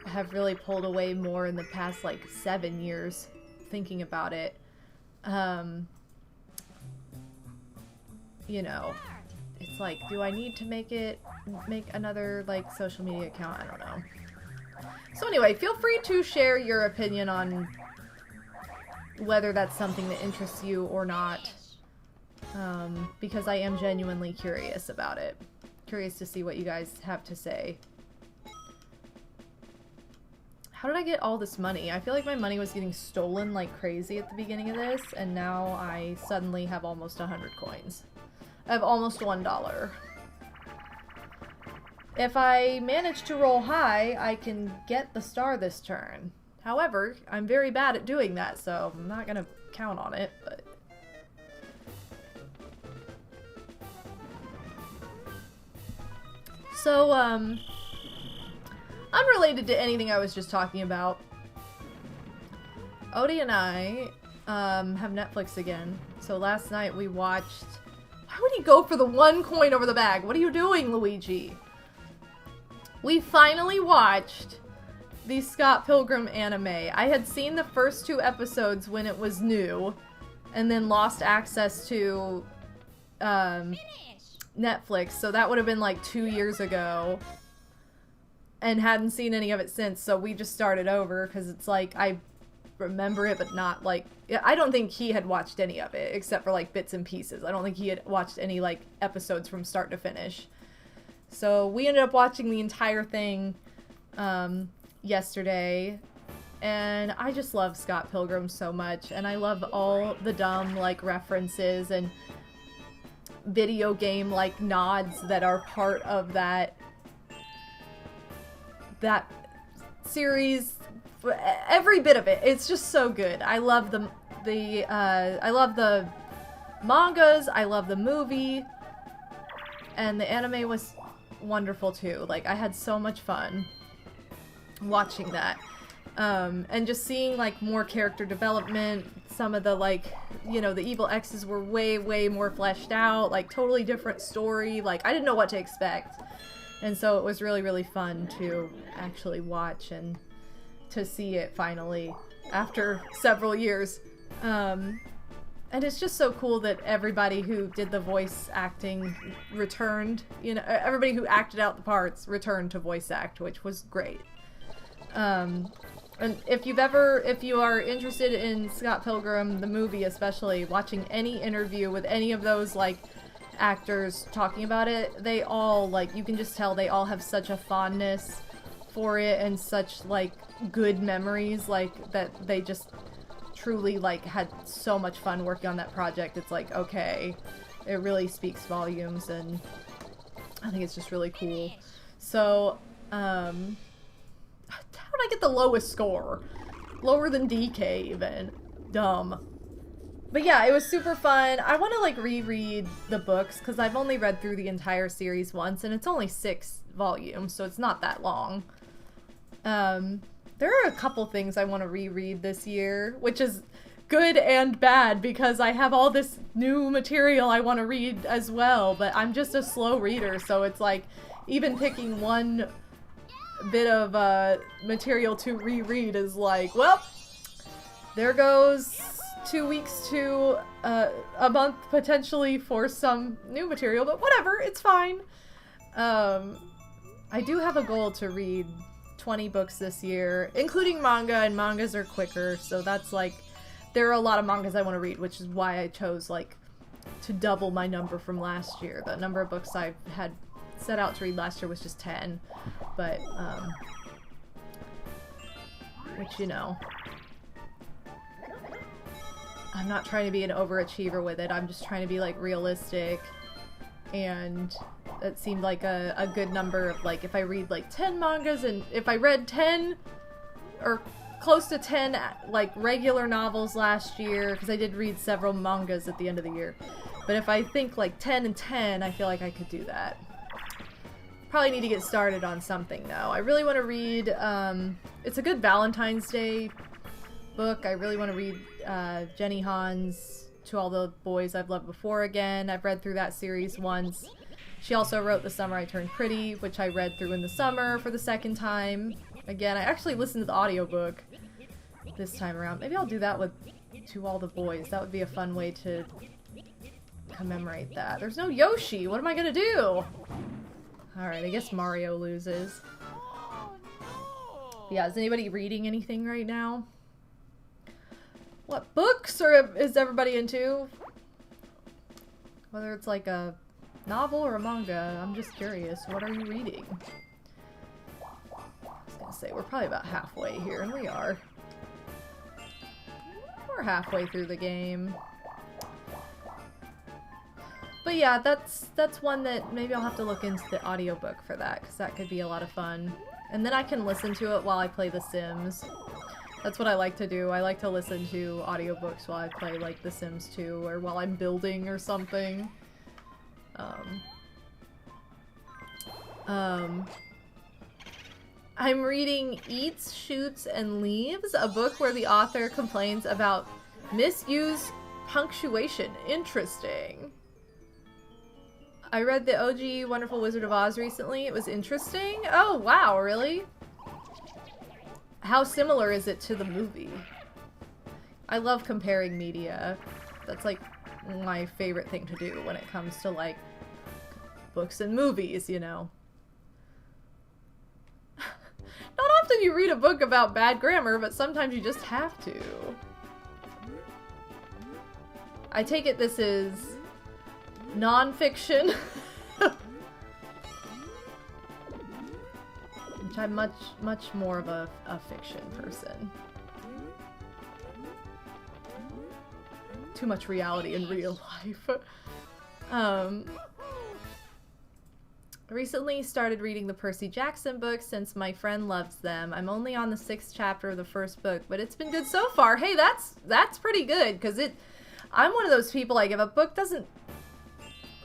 have really pulled away more in the past like 7 years thinking about it. You know, it's like, do I need to make another like social media account? I don't know. So anyway, feel free to share your opinion on whether that's something that interests you or not, because I am genuinely curious about it. Curious to see what you guys have to say. How did I get all this money? I feel like my money was getting stolen like crazy at the beginning of this, and now I suddenly have almost 100 coins. I have almost $1. If I manage to roll high, I can get the star this turn. However, I'm very bad at doing that, so I'm not gonna count on it, but... So, unrelated to anything I was just talking about, Odie and I, have Netflix again. So last night we watched... Why would he go for the 1 coin over the bag? What are you doing, Luigi? We finally watched the Scott Pilgrim anime. I had seen the first 2 episodes when it was new, and then lost access to Netflix, so that would have been like 2 years ago, and hadn't seen any of it since, so we just started over, because it's like, I remember it, but not like, I don't think he had watched any of it, except for like bits and pieces. I don't think he had watched any like episodes from start to finish. So we ended up watching the entire thing yesterday, and I just love Scott Pilgrim so much, and I love all the dumb like references and video game like nods that are part of that series. Every bit of it, it's just so good. I love I love the mangas, I love the movie, and the anime was wonderful too. Like, I had so much fun watching that. And just seeing like more character development, some of the like, you know, the evil exes were way more fleshed out, like totally different story. Like, I didn't know what to expect. And so it was really fun to actually watch and to see it finally after several years. And it's just so cool that everybody who did the voice acting returned, you know, everybody who acted out the parts returned to voice act, which was great. And if you are interested in Scott Pilgrim, the movie especially, watching any interview with any of those, like, actors talking about it, they all, like, you can just tell they all have such a fondness for it and such, like, good memories, like, that they just truly, like, had so much fun working on that project. It's like, okay, it really speaks volumes, and I think it's just really cool. So, how did I get the lowest score? Lower than DK, even. Dumb. But yeah, it was super fun. I want to, like, reread the books, because I've only read through the entire series once, and it's only 6 volumes, so it's not that long. There are a couple things I want to reread this year, which is good and bad, because I have all this new material I want to read as well, but I'm just a slow reader, so it's like, even picking one bit of material to reread is like, well, there goes 2 weeks to a month potentially for some new material, but whatever, it's fine. I do have a goal to read 20 books this year, including manga, and mangas are quicker, so that's like, there are a lot of mangas I want to read, which is why I chose, like, to double my number from last year. The number of books I had set out to read last year was just 10, but, which, you know, I'm not trying to be an overachiever with it, I'm just trying to be, like, realistic, and it seemed like a good number of, like, if I read, like, 10 mangas, and if I read 10, or close to 10, like, regular novels last year, because I did read several mangas at the end of the year, but if I think, like, 10 and 10, I feel like I could do that. Probably need to get started on something, though. I really want to read, it's a good Valentine's Day book. I really want to read Jenny Han's To All the Boys I've Loved Before again. I've read through that series once. She also wrote The Summer I Turned Pretty, which I read through in the summer for the second time. Again, I actually listened to the audiobook this time around. Maybe I'll do that with To All the Boys. That would be a fun way to commemorate that. There's no Yoshi! What am I gonna do? Alright, I guess Mario loses. Yeah, is anybody reading anything right now? What books is everybody into? Whether it's like a novel or a manga, I'm just curious. What are you reading? I was gonna say, we're probably about halfway here, and we are. We're halfway through the game. But yeah, that's one that maybe I'll have to look into the audiobook for that, because that could be a lot of fun. And then I can listen to it while I play The Sims. That's what I like to do. I like to listen to audiobooks while I play, like, The Sims 2, or while I'm building or something. I'm reading Eats, Shoots, and Leaves, a book where the author complains about misused punctuation. Interesting. I read the OG Wonderful Wizard of Oz recently. It was interesting. Oh, wow, really? How similar is it to the movie? I love comparing media. That's like my favorite thing to do when it comes to like books and movies, you know. Not often you read a book about bad grammar, but sometimes you just have to. I take it this is non-fiction. Which I'm much more of a fiction person. Too much reality in real life. I recently started reading the Percy Jackson books since my friend loves them. I'm only on the 6th chapter of the first book, but it's been good so far. Hey, that's pretty good, because I'm one of those people, like, if a book doesn't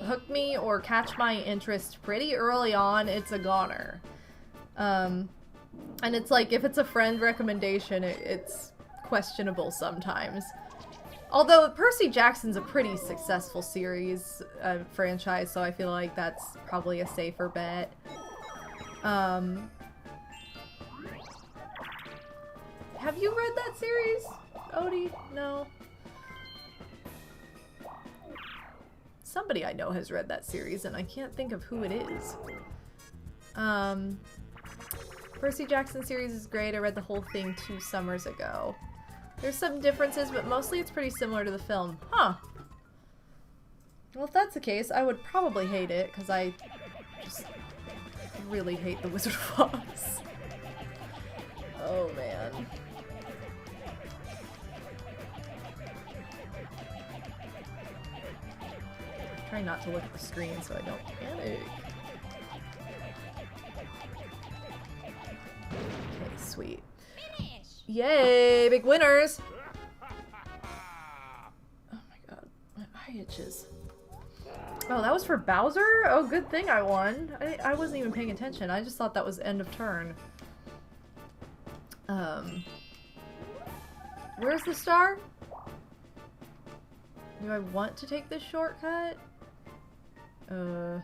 hook me or catch my interest pretty early on, it's a goner. And it's like, if it's a friend recommendation, it's questionable sometimes. Although Percy Jackson's a pretty successful series, franchise, so I feel like that's probably a safer bet. Have you read that series, Odie? No? Somebody I know has read that series, and I can't think of who it is. Percy Jackson series is great. I read the whole thing 2 summers ago. There's some differences, but mostly it's pretty similar to the film. Huh. Well, if that's the case, I would probably hate it, because I just really hate the Wizard of Oz. Oh, man. Try not to look at the screen so I don't panic. Okay, sweet. Yay, big winners! Oh my god, my eye itches. Oh, that was for Bowser? Oh, good thing I won. I wasn't even paying attention. I just thought that was end of turn. Where's the star? Do I want to take this shortcut? Oh,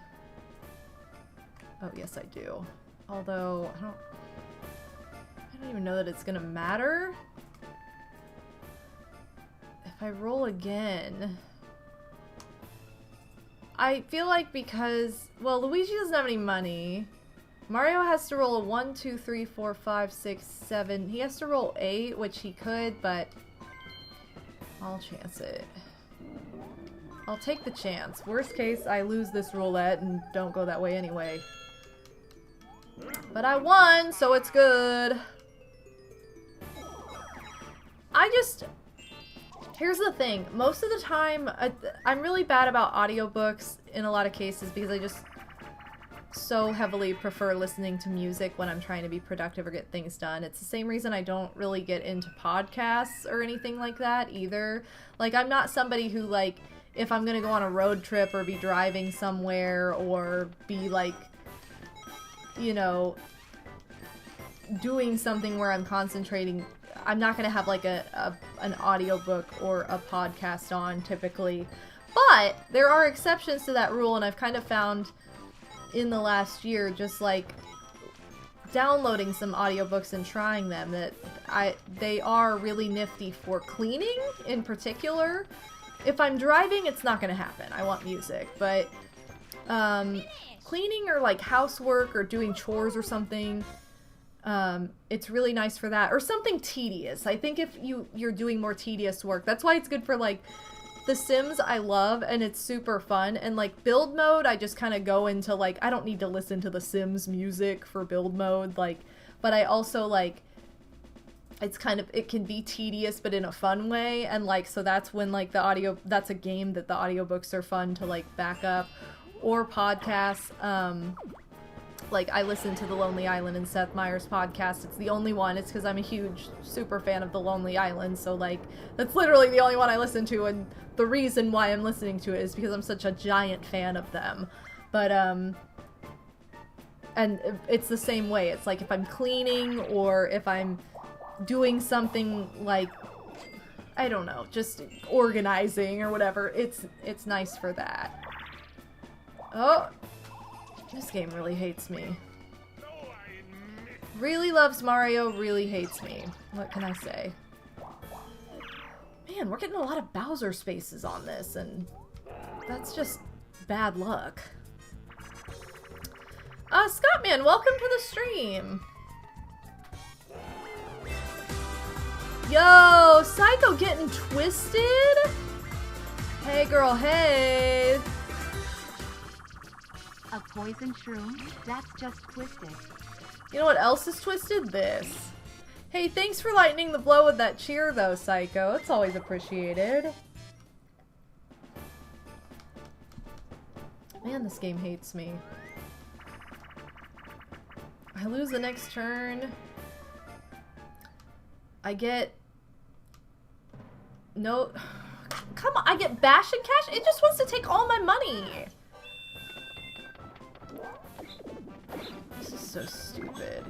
yes I do. Although, I don't even know that it's gonna matter. If I roll again... I feel like because... Well, Luigi doesn't have any money. Mario has to roll a 1, 2, 3, 4, 5, 6, 7. He has to roll 8, which he could, but... I'll chance it. I'll take the chance. Worst case, I lose this roulette and don't go that way anyway. But I won, so it's good. Here's the thing. Most of the time, I'm really bad about audiobooks in a lot of cases because I just so heavily prefer listening to music when I'm trying to be productive or get things done. It's the same reason I don't really get into podcasts or anything like that either. Like, I'm not somebody who, like, if I'm gonna go on a road trip or be driving somewhere or be, like, you know, doing something where I'm concentrating, I'm not gonna have like an audiobook or a podcast on typically. But there are exceptions to that rule, and I've kind of found in the last year just like downloading some audiobooks and trying them that they are really nifty for cleaning in particular. If I'm driving, it's not gonna happen. I want music, but cleaning or like housework or doing chores or something, it's really nice for that. Or something tedious. I think if you're doing more tedious work, that's why it's good for like The Sims. I love, and it's super fun. And like build mode, I just kind of go into like, I don't need to listen to The Sims music for build mode, like, but I also like, it's kind of, it can be tedious but in a fun way, and like, so that's when like that's a game that the audiobooks are fun to like back up. Or podcasts. Like, I listen to The Lonely Island and Seth Meyers' podcast. It's the only one. It's because I'm a huge, super fan of The Lonely Island. So, like, that's literally the only one I listen to. And the reason why I'm listening to it is because I'm such a giant fan of them. But, and it's the same way. It's like if I'm cleaning or if I'm doing something like, I don't know, just organizing or whatever, it's nice for that. Oh, this game really hates me. Really loves Mario, really hates me. What can I say? Man, we're getting a lot of Bowser spaces on this, and that's just bad luck. Scottman, welcome to the stream. Yo, Psycho getting twisted? Hey girl, hey. A poison shroom? That's just twisted. You know what else is twisted? This. Hey, thanks for lightening the blow with that cheer though, Psycho. It's always appreciated. Man, this game hates me. I lose the next turn. I get... No... Come on, I get bash and cash? It just wants to take all my money! This is so stupid.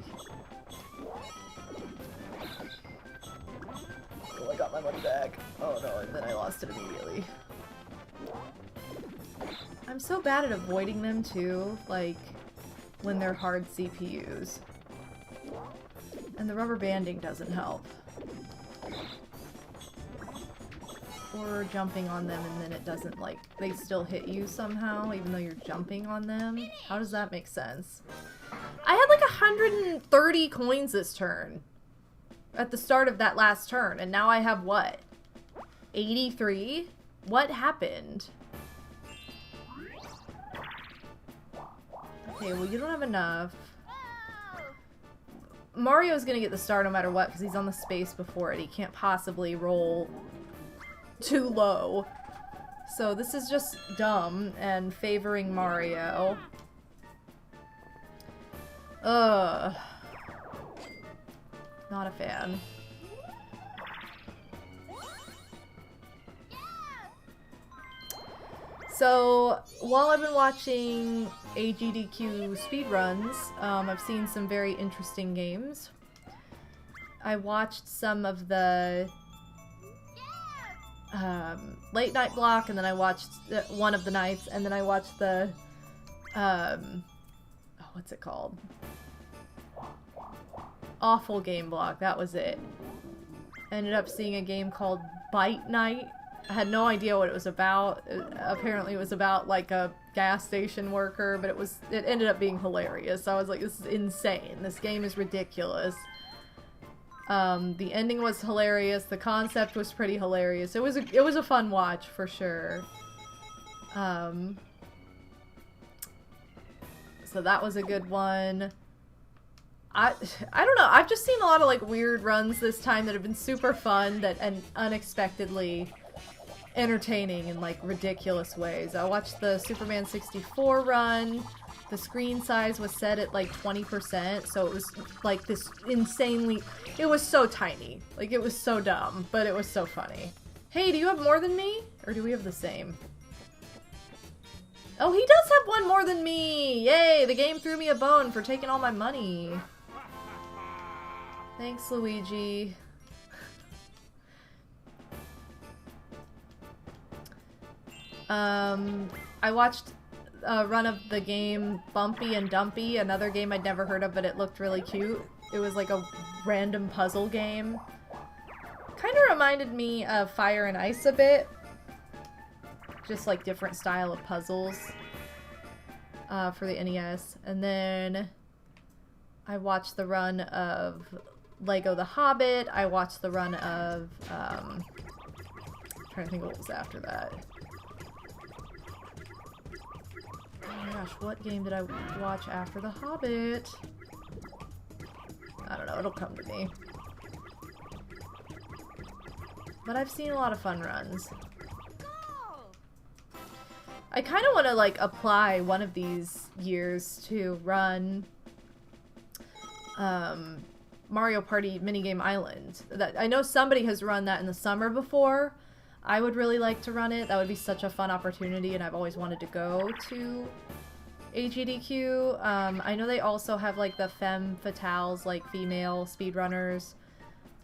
Oh, I got my money back. Oh no, and then I lost it immediately. I'm so bad at avoiding them too, like, when they're hard CPUs. And the rubber banding doesn't help. Or jumping on them and then it doesn't, like, they still hit you somehow even though you're jumping on them. How does that make sense? I had like 130 coins this turn. At the start of that last turn, and now I have what? 83? What happened? Okay, well you don't have enough. Mario's gonna get the star no matter what because he's on the space before it. He can't possibly roll too low. So this is just dumb and favoring Mario. Ugh. Not a fan. So, while I've been watching AGDQ speedruns, I've seen some very interesting games. I watched some of the late night block, and then I watched one of the nights, and then I watched the, oh, what's it called? Awful game block, that was it. Ended up seeing a game called Bite Night. I had no idea what it was about. Apparently it was about like a gas station worker, but it ended up being hilarious. I was like, this is insane. This game is ridiculous. The ending was hilarious. The concept was pretty hilarious. It was a fun watch for sure. So that was a good one. I don't know. I've just seen a lot of like weird runs this time that have been super fun and unexpectedly entertaining in like ridiculous ways. I watched the Superman 64 run. The screen size was set at like 20%, so it was like this insanely... It was so tiny. Like, it was so dumb, but it was so funny. Hey, do you have more than me? Or do we have the same? Oh, he does have one more than me! Yay! The game threw me a bone for taking all my money. Thanks, Luigi. I watched a run of the game Bumpy and Dumpy, another game I'd never heard of, but it looked really cute. It was like a random puzzle game. Kind of reminded me of Fire and Ice a bit. Just like different style of puzzles for the NES. And then I watched the run of Lego The Hobbit. I watched the run of... I'm trying to think what was after that. Oh my gosh, what game did I watch after The Hobbit? I don't know, it'll come to me. But I've seen a lot of fun runs. I kind of want to like apply one of these years to run Mario Party Minigame Island. I know somebody has run that in the summer before. I would really like to run it. That would be such a fun opportunity, and I've always wanted to go to AGDQ. I know they also have like the femme fatales, like female speedrunners.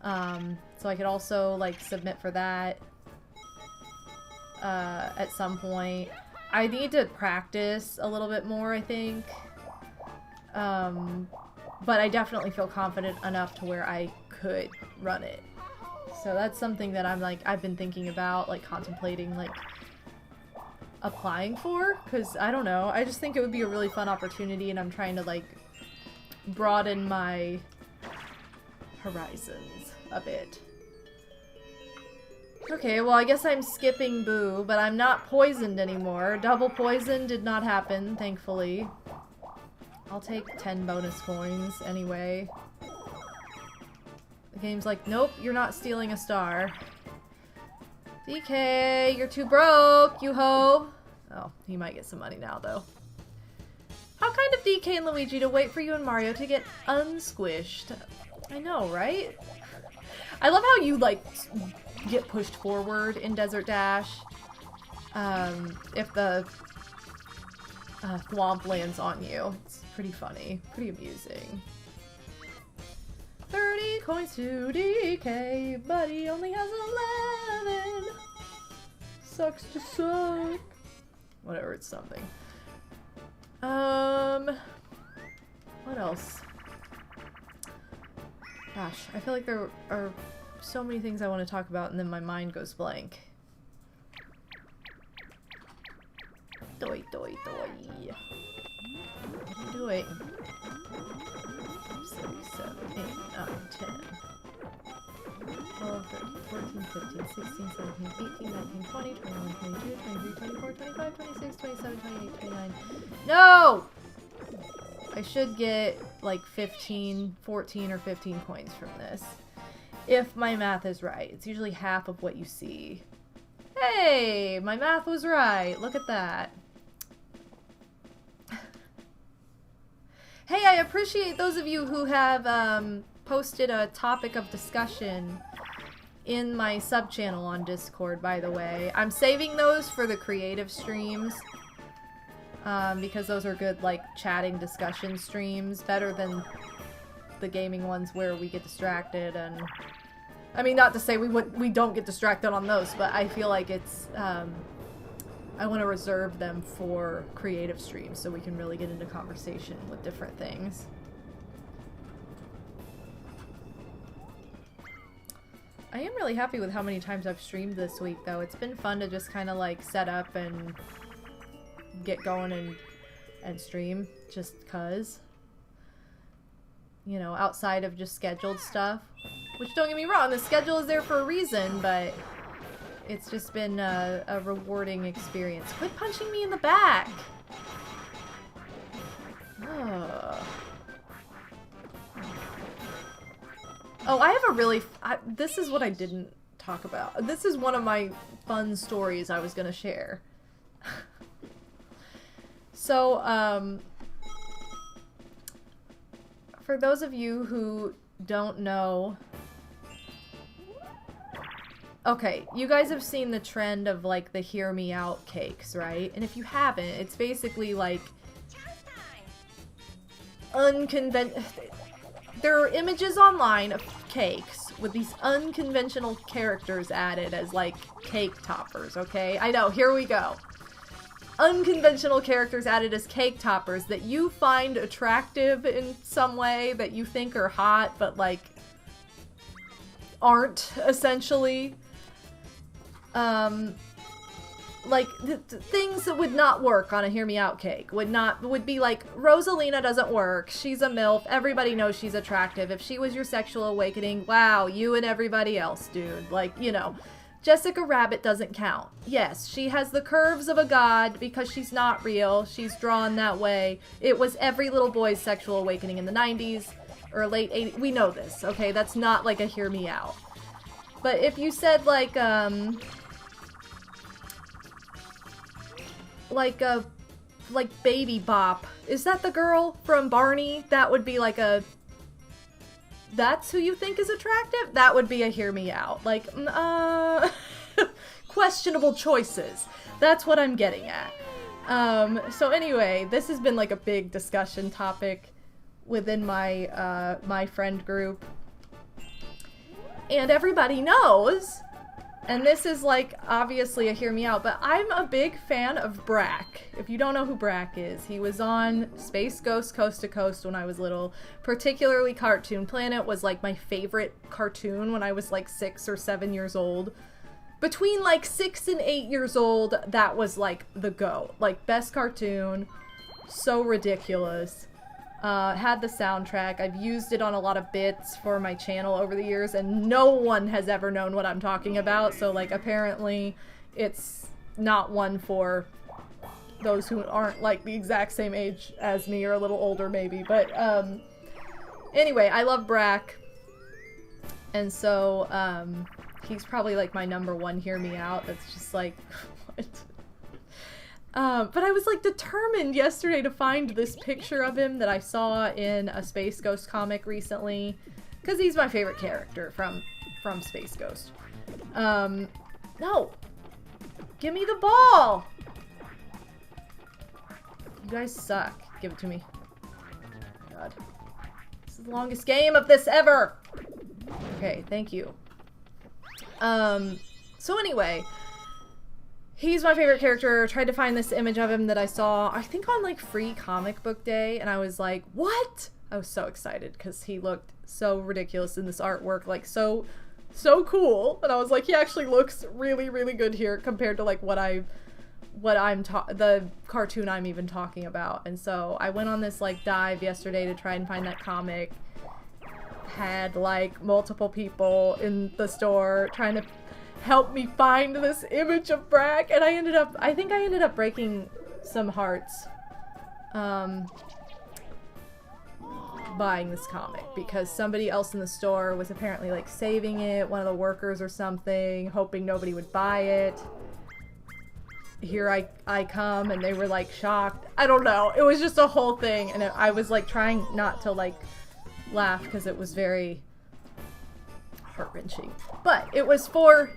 So I could also like submit for that at some point. I need to practice a little bit more, I think. But I definitely feel confident enough to where I could run it. So that's something that I've been thinking about, like, contemplating, like, applying for, because I don't know, I just think it would be a really fun opportunity, and I'm trying to, like, broaden my horizons a bit. Okay, well, I guess I'm skipping Boo, but I'm not poisoned anymore. Double poison did not happen, thankfully. I'll take 10 bonus coins anyway. The game's like, nope, you're not stealing a star. DK, you're too broke, you ho! Oh, he might get some money now, though. How kind of DK and Luigi to wait for you and Mario to get unsquished. I know, right? I love how you, like, get pushed forward in Desert Dash. If the thwomp lands on you. It's pretty funny. Pretty amusing. 30 coins to DK, but he only has 11. Sucks to suck. Whatever, it's something. What else? Gosh, I feel like there are so many things I want to talk about and then my mind goes blank. Doi, doi, doi. What are you doing? 6, 7, 8, 9, 10. 12, 13, 14, 15, 16, 17, 18, 19, 20, 21, 22, 23, 24, 25, 26, 27, 28, 29. No! I should get like 15, 14 or 15 coins from this. If my math is right. It's usually half of what you see. Hey! My math was right. Look at that. Hey, I appreciate those of you who have posted a topic of discussion in my sub-channel on Discord, by the way. I'm saving those for the creative streams. Because those are good, like, chatting discussion streams. Better than the gaming ones where we get distracted and... I mean, not to say we don't get distracted on those, but I feel like it's, I want to reserve them for creative streams so we can really get into conversation with different things. I am really happy with how many times I've streamed this week, though. It's been fun to just kind of, like, set up and get going and stream, just 'cause. You know, outside of just scheduled stuff. Which, don't get me wrong, the schedule is there for a reason, but it's just been a rewarding experience. Quit punching me in the back! Ugh. Oh, I have a really... this is what I didn't talk about. This is one of my fun stories I was gonna share. So, for those of you who don't know... Okay, you guys have seen the trend of, like, the Hear Me Out cakes, right? And if you haven't, it's basically, like, there are images online of cakes with these unconventional characters added as, like, cake toppers, okay? I know, here we go. Unconventional characters added as cake toppers that you find attractive in some way, that you think are hot, but, like, aren't, essentially. Like, things that would not work on a Hear Me Out cake. Would be like, Rosalina doesn't work, she's a MILF, everybody knows she's attractive, if she was your sexual awakening, wow, you and everybody else, dude. Like, you know, Jessica Rabbit doesn't count. Yes, she has the curves of a god because she's not real, she's drawn that way. It was every little boy's sexual awakening in the 90s, or late 80s, we know this, okay? That's not like a Hear Me Out. But if you said, like Baby Bop. Is that the girl from Barney? That would be like a... That's who you think is attractive? That would be a Hear Me Out. Like, questionable choices. That's what I'm getting at. So anyway, this has been like a big discussion topic within my, my friend group. And everybody knows And this is like obviously a hear me out, but I'm a big fan of Brack. If you don't know who Brack is, he was on Space Ghost Coast to Coast when I was little. Particularly Cartoon Planet was like my favorite cartoon when I was like 6 or 7 years old. Between like 6 and 8 years old, that was like the go. Like best cartoon, so ridiculous. Had the soundtrack. I've used it on a lot of bits for my channel over the years, and no one has ever known what I'm talking about, so like apparently it's not one for those who aren't like the exact same age as me or a little older maybe, but anyway, I love Brack, and so he's probably like my #1 hear me out. That's just like what? But I was like determined yesterday to find this picture of him that I saw in a Space Ghost comic recently, because he's my favorite character from Space Ghost. No! Give me the ball! You guys suck. Give it to me. God. This is the longest game of this ever! Okay, thank you. So anyway, he's my favorite character. Tried to find this image of him that I saw, I think on like Free Comic Book Day, and I was like, what? I was so excited because he looked so ridiculous in this artwork, like so cool. And I was like, he actually looks really, really good here compared to like the cartoon I'm even talking about. And so I went on this like dive yesterday to try and find that comic. Had like multiple people in the store trying to help me find this image of Brack, and I think I ended up breaking some hearts buying this comic because somebody else in the store was apparently like saving it, one of the workers or something, hoping nobody would buy it. Here I come, and they were like shocked. I don't know, it was just a whole thing, and I was like trying not to like laugh because it was very heart-wrenching, but it was for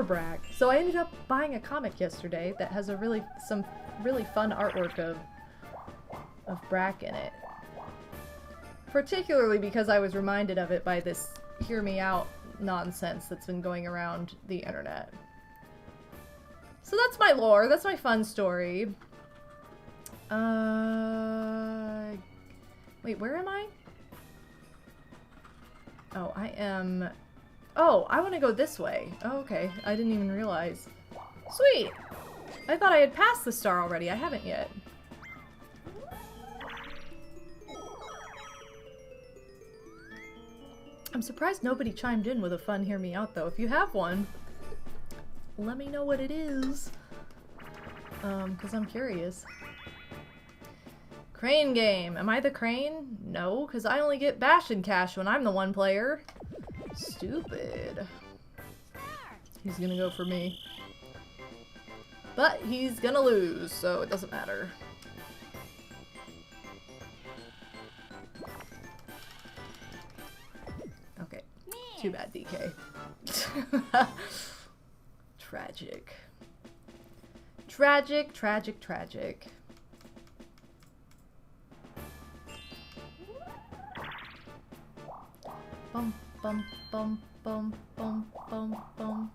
Brack. So I ended up buying a comic yesterday that has some really fun artwork of Brack in it. Particularly because I was reminded of it by this hear me out nonsense that's been going around the internet. So that's my lore, that's my fun story. Wait, where am I? Oh, I am... Oh, I want to go this way. Oh, okay. I didn't even realize. Sweet! I thought I had passed the star already. I haven't yet. I'm surprised nobody chimed in with a fun hear me out, though. If you have one, let me know what it is. Because I'm curious. Crane game. Am I the crane? No, because I only get bash and cash when I'm the one player. Stupid. He's gonna go for me. But he's gonna lose, so it doesn't matter. Okay. Too bad, DK. Tragic. Tragic, tragic, tragic. Bum, bum, bum, bum, bum, bum, bum.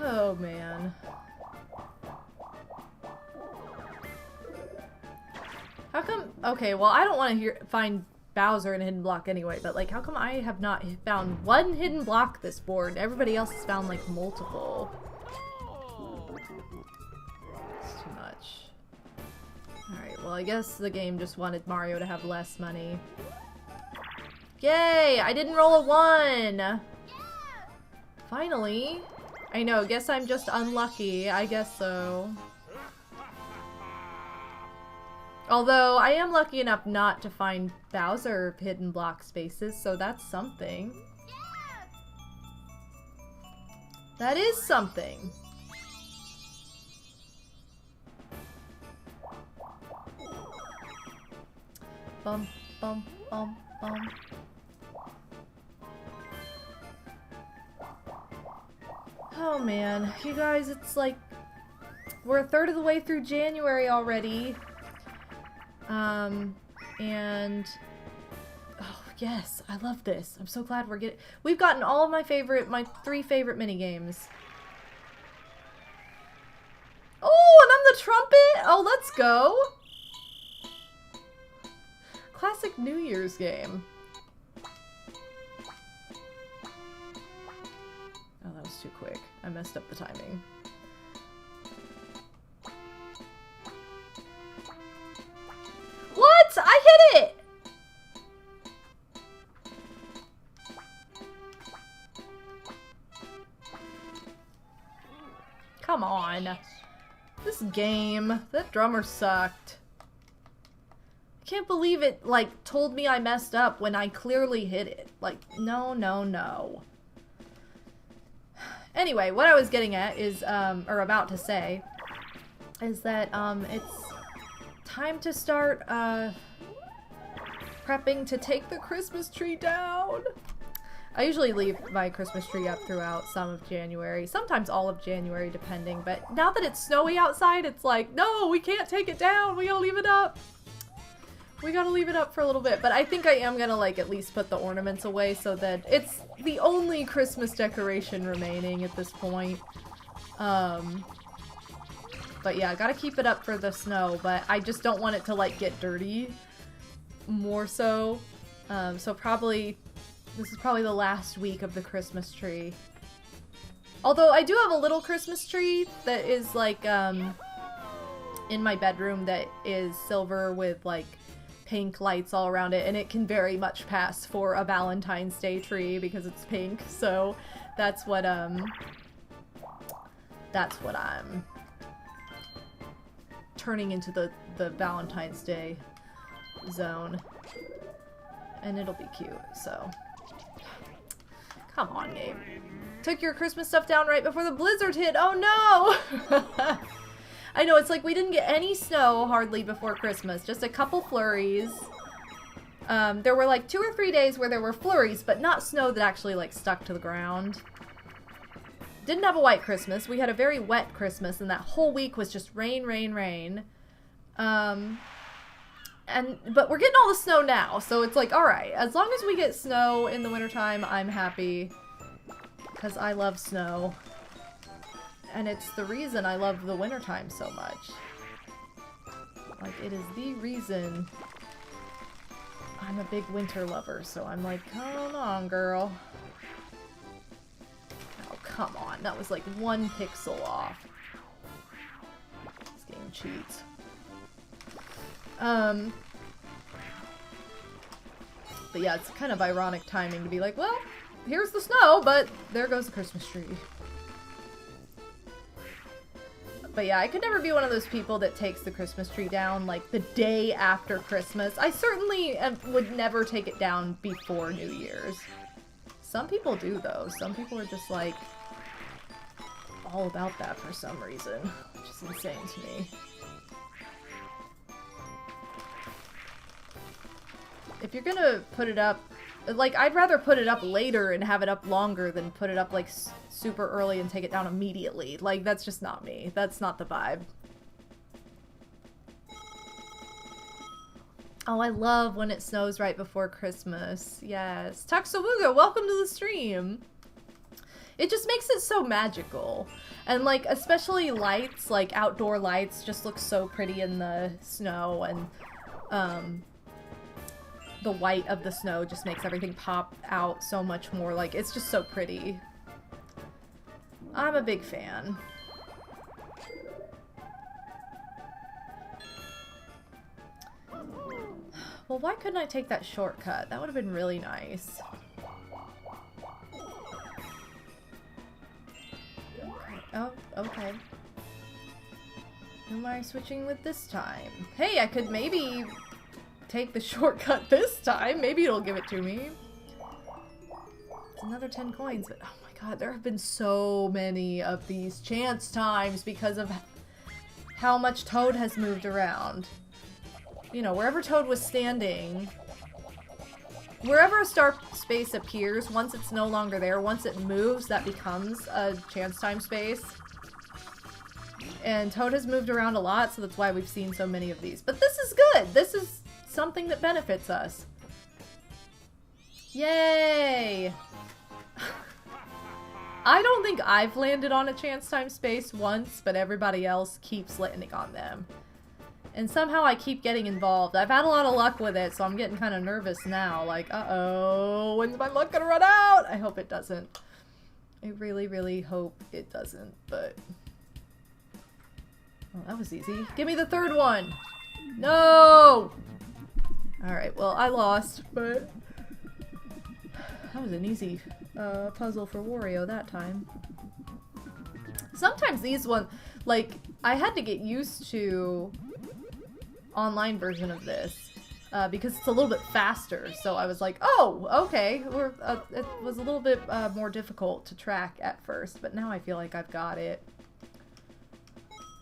Oh, man. How come... Okay, well, I don't want to find Bowser in a hidden block anyway, but, like, how come I have not found one hidden block this board? Everybody else has found, like, multiple. It's too much. Alright, well, I guess the game just wanted Mario to have less money. Yay! I didn't roll a 1! Finally! I know, guess I'm just unlucky. I guess so. Although, I am lucky enough not to find Bowser hidden block spaces, so that's something. That is something! Bum, bum, bum, bum. Oh man, you guys, it's like, we're a third of the way through January already. And, oh, yes, I love this. I'm so glad we're getting... We've gotten all of my 3 favorite minigames. Oh, and I'm the trumpet? Oh, let's go. Classic New Year's game. Oh, that was too quick. I messed up the timing. What? I hit it! Come on. This game. That drummer sucked. I can't believe it, like, told me I messed up when I clearly hit it. Like, no, no, no. Anyway, what I was getting at is, or about to say, is that, it's time to start, prepping to take the Christmas tree down. I usually leave my Christmas tree up throughout some of January, sometimes all of January, depending, but now that it's snowy outside, it's like, no, we can't take it down, we gotta leave it up. We gotta leave it up for a little bit, but I think I am gonna, like, at least put the ornaments away so that it's the only Christmas decoration remaining at this point. But yeah, gotta keep it up for the snow, but I just don't want it to, like, get dirty more so. So probably, this is probably the last week of the Christmas tree. Although I do have a little Christmas tree that is, like, in my bedroom that is silver with, like, pink lights all around it, and it can very much pass for a Valentine's Day tree because it's pink, so that's what I'm turning into the Valentine's Day zone. And it'll be cute, so. Come on, Gabe. Took your Christmas stuff down right before the blizzard hit. Oh no! I know, it's like we didn't get any snow hardly before Christmas. Just a couple flurries. There were like 2 or 3 days where there were flurries, but not snow that actually like stuck to the ground. Didn't have a white Christmas. We had a very wet Christmas, and that whole week was just rain, rain, rain. But we're getting all the snow now, so it's like, alright, as long as we get snow in the wintertime, I'm happy. Because I love snow. And it's the reason I love the wintertime so much. Like, it is the reason I'm a big winter lover, so I'm like, come on, girl. Oh, come on. That was like 1 pixel off. This game cheats. But yeah, it's kind of ironic timing to be like, well, here's the snow, but there goes the Christmas tree. But yeah, I could never be one of those people that takes the Christmas tree down, like, the day after Christmas. I certainly would never take it down before New Year's. Some people do, though. Some people are just, like, all about that for some reason, which is insane to me. If you're gonna put it up, like, I'd rather put it up later and have it up longer than put it up, like, super early and take it down immediately. Like, that's just not me. That's not the vibe. Oh, I love when it snows right before Christmas. Yes. Taxawuga, welcome to the stream! It just makes it so magical. And, like, especially lights, like, outdoor lights just look so pretty in the snow, and, the white of the snow just makes everything pop out so much more. Like, it's just so pretty. I'm a big fan. Well, why couldn't I take that shortcut? That would have been really nice. Oh, okay. Who am I switching with this time? Hey, I could maybe take the shortcut this time. Maybe it'll give it to me. It's another 10 coins, but oh my god, there have been so many of these chance times because of how much Toad has moved around. You know, wherever Toad was standing, wherever a star space appears, once it's no longer there, once it moves, that becomes a chance time space. And Toad has moved around a lot, so that's why we've seen so many of these. But this is good! This is something that benefits us. Yay! I don't think I've landed on a chance time space once, but everybody else keeps landing on them. And somehow I keep getting involved. I've had a lot of luck with it, so I'm getting kind of nervous now. Like, uh-oh, when's my luck gonna run out? I hope it doesn't. I really, really hope it doesn't, but... Well, that was easy. Give me the third one! No! Alright, well, I lost, but... That was an easy puzzle for Wario that time. Sometimes these ones, like, I had to get used to online version of this because it's a little bit faster. So I was like, oh, okay. It was a little bit more difficult to track at first, but now I feel like I've got it.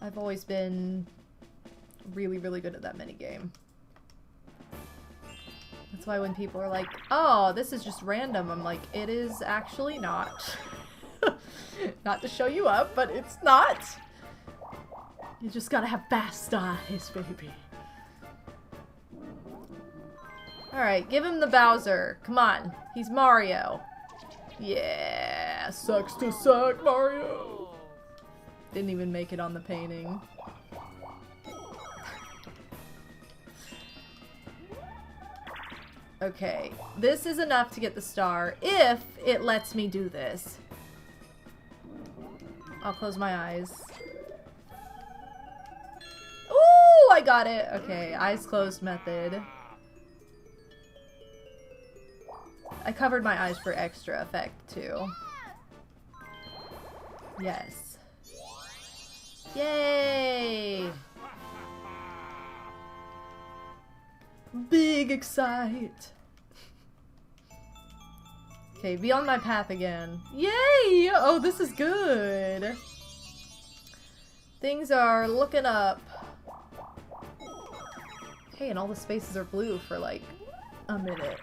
I've always been really, really good at that minigame. That's why when people are like, oh, this is just random, I'm like, it is actually not. Not to show you up, but it's not. You just gotta have fast eyes, baby. Alright, give him the Bowser. Come on. He's Mario. Yeah, sucks to suck, Mario. Didn't even make it on the painting. Okay, this is enough to get the star if it lets me do this. I'll close my eyes. Ooh, I got it. Okay, eyes closed method. I covered my eyes for extra effect too. Yes. Yay! Big excite. Okay, be on my path again. Yay! Oh, this is good. Things are looking up. Hey, and all the spaces are blue for like a minute.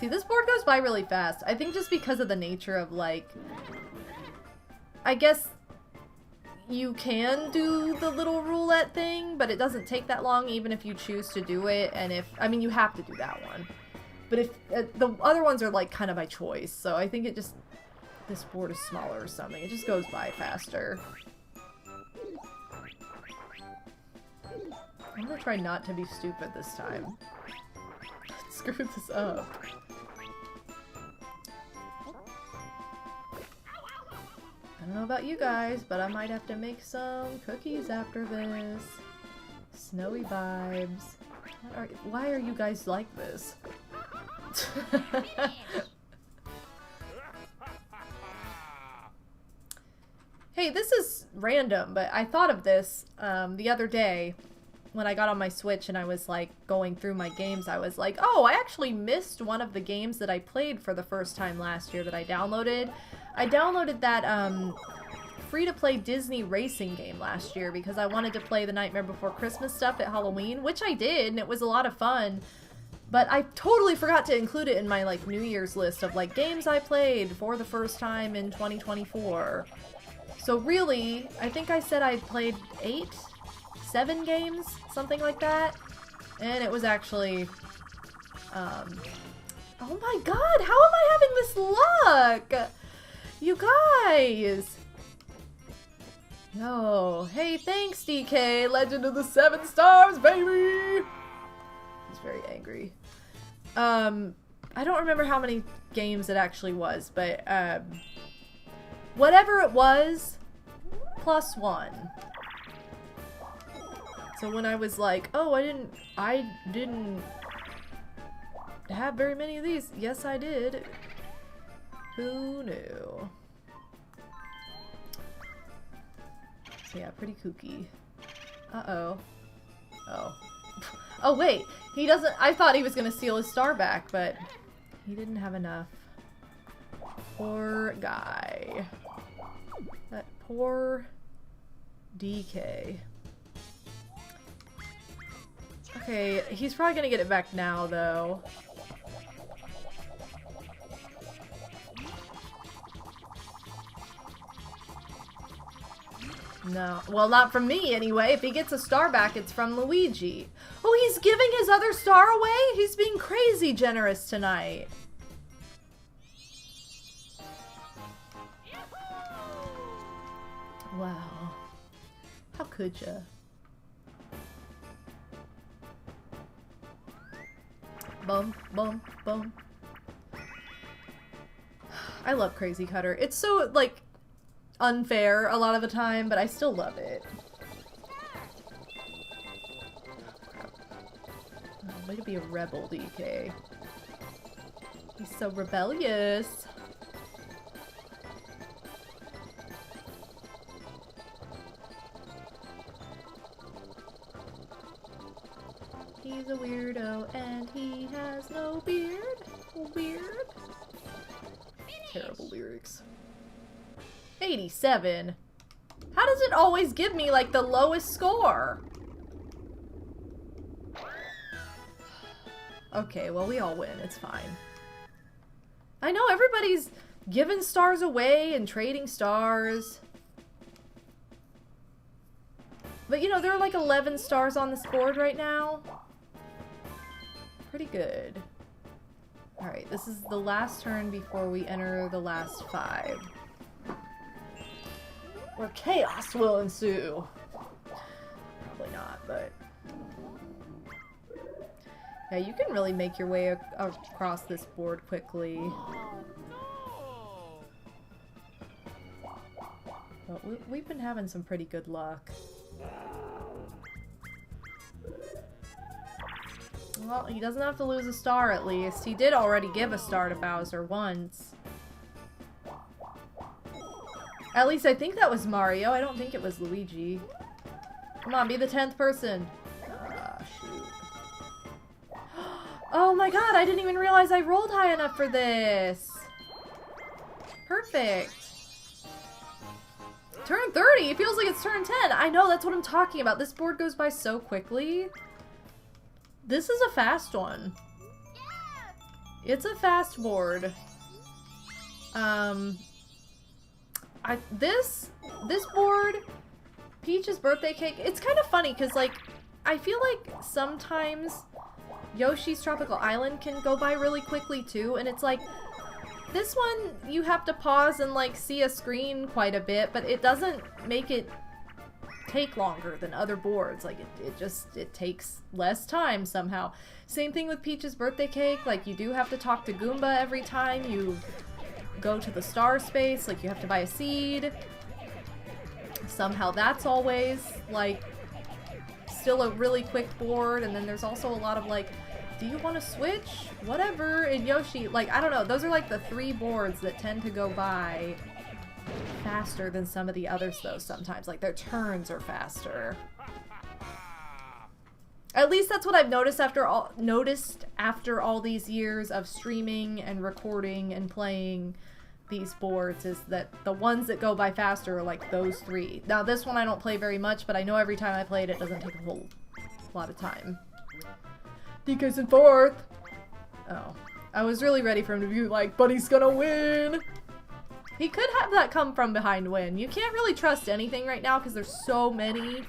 See, this board goes by really fast. I think just because of the nature of like, I guess you can do the little roulette thing, but it doesn't take that long even if you choose to do it. And if, I mean, you have to do that one. But if the other ones are like kind of by choice, so I think it just, this board is smaller or something. It just goes by faster. I'm gonna try not to be stupid this time. Screw this up. I don't know about you guys, but I might have to make some cookies after this. Snowy vibes. Why are you guys like this? Hey, this is random, but I thought of this the other day when I got on my Switch and I was like going through my games. I was like, oh, I actually missed one of the games that I played for the first time last year that I downloaded. I downloaded that free-to-play Disney racing game last year because I wanted to play the Nightmare Before Christmas stuff at Halloween, which I did, and it was a lot of fun. But I totally forgot to include it in my like New Year's list of like games I played for the first time in 2024. So really, I think I said I played 7 games, something like that. And it was actually, oh my god, how am I having this luck? You guys! No. Hey, thanks, DK. Legend of the 7 Stars, baby! He's very angry. I don't remember how many games it actually was, but, whatever it was, +1. So when I was like, oh, I didn't have very many of these. Yes, I did. Who knew? So yeah, pretty kooky. Uh-oh. Oh. Oh, wait. He doesn't... I thought he was gonna steal his star back, but he didn't have enough. Poor guy. That poor DK. Okay, he's probably gonna get it back now, though. No. Well, not from me, anyway. If he gets a star back, it's from Luigi. Oh, he's giving his other star away? He's being crazy generous tonight. Wow. How could ya? Bum, bum, bum. I love Crazy Cutter. It's so, like, unfair a lot of the time, but I still love it. Oh, way to be a rebel, DK. He's so rebellious. He's a weirdo and he has no beard. Weird. Terrible lyrics. 87. How does it always give me like the lowest score? Okay, well we all win. It's fine. I know everybody's giving stars away and trading stars. But you know, there are like 11 stars on this board right now. Pretty good. Alright, this is the last turn before we enter the last 5. Where chaos will ensue. Probably not, but... yeah, you can really make your way across this board quickly. But we've been having some pretty good luck. Well, he doesn't have to lose a star at least. He did already give a star to Bowser once. At least I think that was Mario. I don't think it was Luigi. Come on, be the 10th person. Ah, shoot. Oh my god, I didn't even realize I rolled high enough for this. Perfect. Turn 30? It feels like it's turn 10. I know, that's what I'm talking about. This board goes by so quickly. This is a fast one. It's a fast board. This board, Peach's birthday cake, it's kind of funny because, like, I feel like sometimes Yoshi's Tropical Island can go by really quickly too, and it's like, this one you have to pause and, like, see a screen quite a bit, but it doesn't make it take longer than other boards. Like, it takes less time somehow. Same thing with Peach's birthday cake. Like, you do have to talk to Goomba every time you go to the star space. Like, you have to buy a seed. Somehow that's always, like, still a really quick board. And then there's also a lot of, like, do you want to switch? Whatever. In Yoshi, like, I don't know. Those are, like, the 3 boards that tend to go by faster than some of the others, though, sometimes. Like, their turns are faster. At least that's what I've noticed after all these years of streaming and recording and playing these boards, is that the ones that go by faster are like those 3. Now, this one I don't play very much, but I know every time I play it, it doesn't take a whole lot of time. DK's in 4th! Oh. I was really ready for him to be like, but he's gonna win! He could have that come from behind win. You can't really trust anything right now because there's so many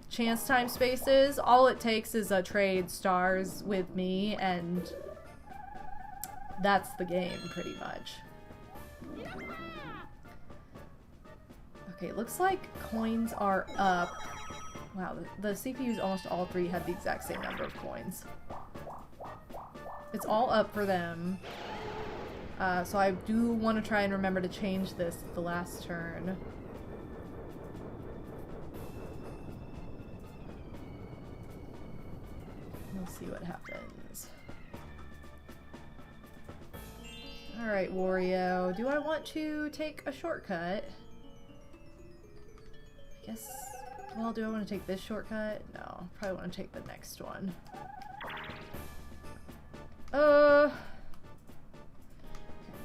chance time spaces. All it takes is a trade stars with me, and that's the game pretty much. Okay, looks like coins are up. Wow, the CPUs, almost all 3 had the exact same number of coins. It's all up for them. So I do want to try and remember to change this the last turn. We'll see what happens. Alright, Wario. Do I want to take a shortcut? I guess... well, do I want to take this shortcut? No. Probably want to take the next one.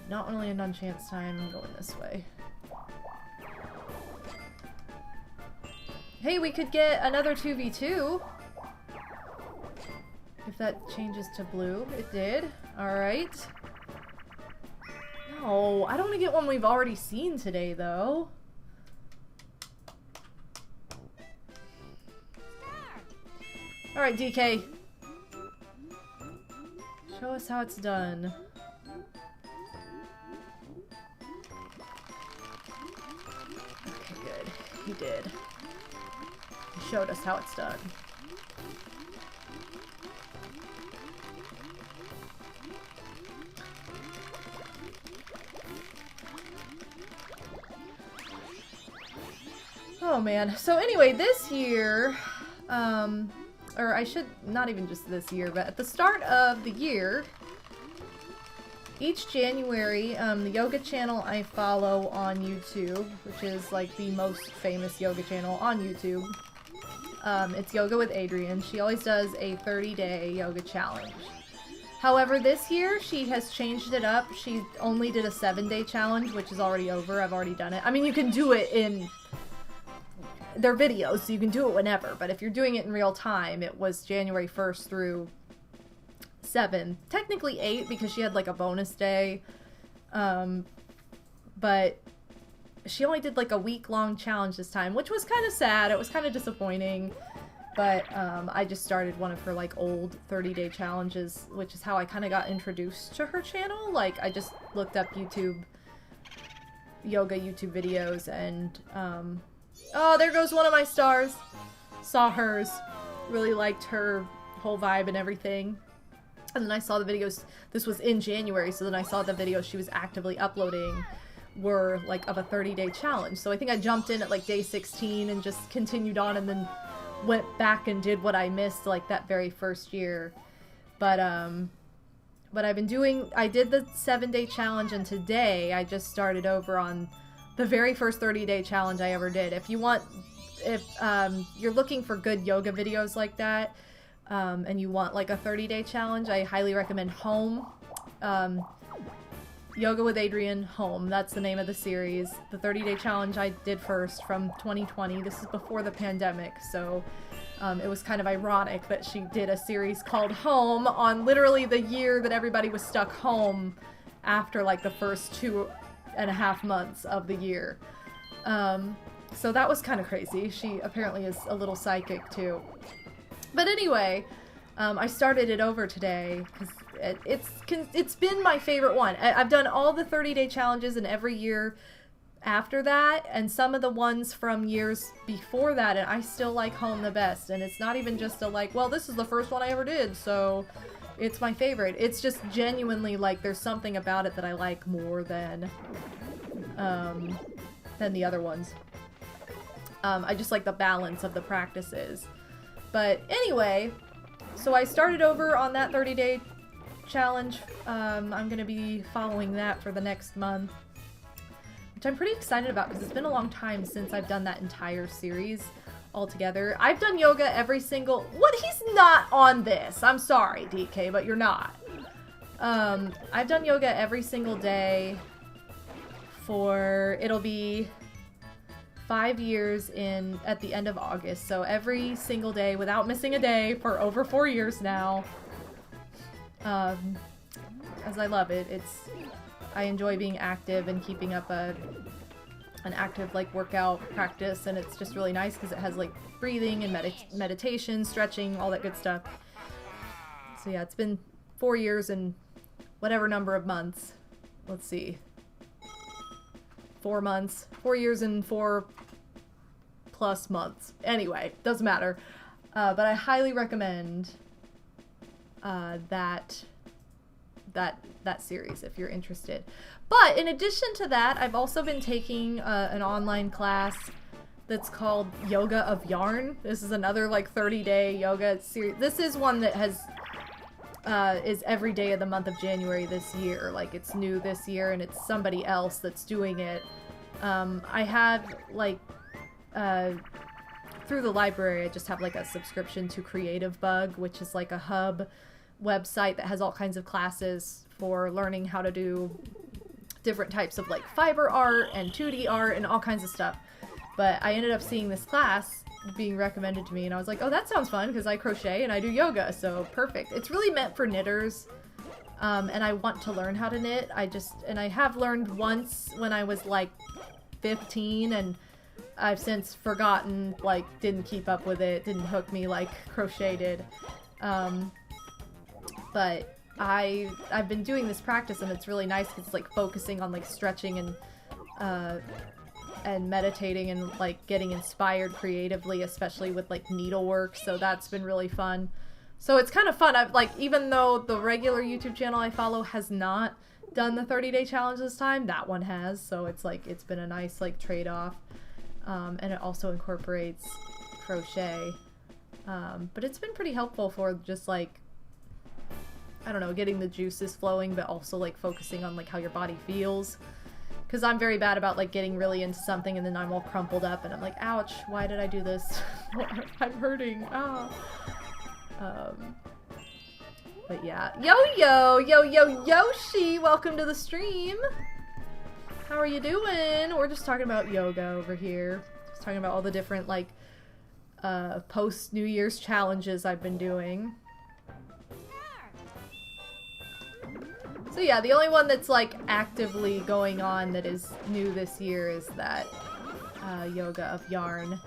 Not only a chance time, I'm going this way. Hey, we could get another 2v2. If that changes to blue. It did. Alright. No, I don't want to get one we've already seen today, though. Alright, DK. Show us how it's done. Okay, good. He did. He showed us how it's done. Oh man. So anyway, this year, or I should, not even just this year, but at the start of the year, each January, the yoga channel I follow on YouTube, which is like the most famous yoga channel on YouTube, it's Yoga with Adriene. She always does a 30-day yoga challenge. However, this year she has changed it up. She only did a 7-day challenge, which is already over. I've already done it. I mean, you can do it in their videos, so you can do it whenever, but if you're doing it in real time, it was January 1st through 7th. Technically 8 because she had like a bonus day, but she only did like a week-long challenge this time, which was kind of sad. It was kind of disappointing, but I just started one of her like old 30-day challenges, which is how I kind of got introduced to her channel. Like, I just looked up yoga YouTube videos, and oh, there goes one of my stars. Saw hers. Really liked her whole vibe and everything. And then I saw the videos. This was in January, so then I saw the videos she was actively uploading were like of a 30-day challenge. So I think I jumped in at like day 16 and just continued on, and then went back and did what I missed like that very first year. But I've been doing, I did the 7-day challenge, and today I just started over on the very first 30-day challenge I ever did. If you're looking for good yoga videos like that, and you want like a 30-day challenge, I highly recommend Home. Yoga with Adriene Home. That's the name of the series. The 30-day challenge I did first from 2020. This is before the pandemic, so it was kind of ironic that she did a series called Home on literally the year that everybody was stuck home after like the first 2.5 months of the year. So that was kind of crazy. She apparently is a little psychic too. But anyway, I started it over today because it's been my favorite one. I've done all the 30-day challenges and every year after that, and some of the ones from years before that, and I still like Home the best. And it's not even just a like, well, this is the first one I ever did, so it's my favorite. It's just genuinely like there's something about it that I like more than the other ones. I just like the balance of the practices. But anyway, so I started over on that 30-day challenge. I'm going to be following that for the next month, which I'm pretty excited about because it's been a long time since I've done that entire series altogether. I've done yoga every single... What? He's not on this. I'm sorry, DK, but you're not. I've done yoga every single day for... It'll be 5 years at the end of August. So every single day without missing a day for over 4 years now. As I love it. I enjoy being active and keeping up an active like workout practice, and it's just really nice because it has like breathing and meditation, stretching, all that good stuff. So yeah, it's been 4 years and whatever number of months. Let's see. 4 months. 4 years and 4+ months. Anyway, doesn't matter. But I highly recommend that series if you're interested. But in addition to that, I've also been taking an online class that's called Yoga of Yarn. This is another like 30-day yoga series. This is one that is every day of the month of January this year. Like, it's new this year, and it's somebody else that's doing it. I have like through the library, I just have like a subscription to Creative Bug, which is like a hub website that has all kinds of classes for learning how to do different types of like fiber art and 2D art and all kinds of stuff. But I ended up seeing this class being recommended to me, and I was like, oh, that sounds fun because I crochet and I do yoga, so perfect. It's really meant for knitters, and I want to learn how to knit. I have learned once when I was like 15, and I've since forgotten, like, didn't keep up with it, didn't hook me like crochet did. But I've been doing this practice and it's really nice because it's like focusing on like stretching and meditating and like getting inspired creatively, especially with like needlework. So that's been really fun. So it's kind of fun. I've like, even though the regular YouTube channel I follow has not done the 30-day challenge this time, that one has. So it's like, it's been a nice like trade-off. And it also incorporates crochet. But it's been pretty helpful for just like, I don't know, getting the juices flowing, but also like focusing on like how your body feels. Because I'm very bad about like getting really into something and then I'm all crumpled up and I'm like, ouch, why did I do this? I'm hurting. Ah. But yeah. Yoshi, welcome to the stream. How are you doing? We're just talking about yoga over here. Just talking about all the different like post New Year's challenges I've been doing. So yeah, the only one that's like actively going on that is new this year is that Yoga of Yarn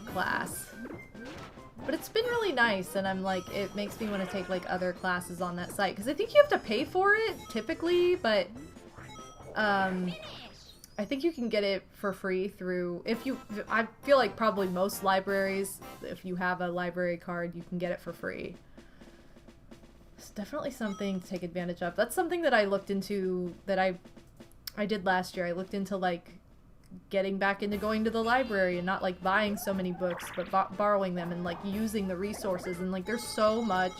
class. But it's been really nice, and I'm like, it makes me want to take like other classes on that site, because I think you have to pay for it typically, but I think you can get it for free through, I feel like probably most libraries, if you have a library card, you can get it for free. It's definitely something to take advantage of. That's something that I looked into, that I did last year. I looked into like getting back into going to the library and not like buying so many books, but borrowing them and like using the resources. And like there's so much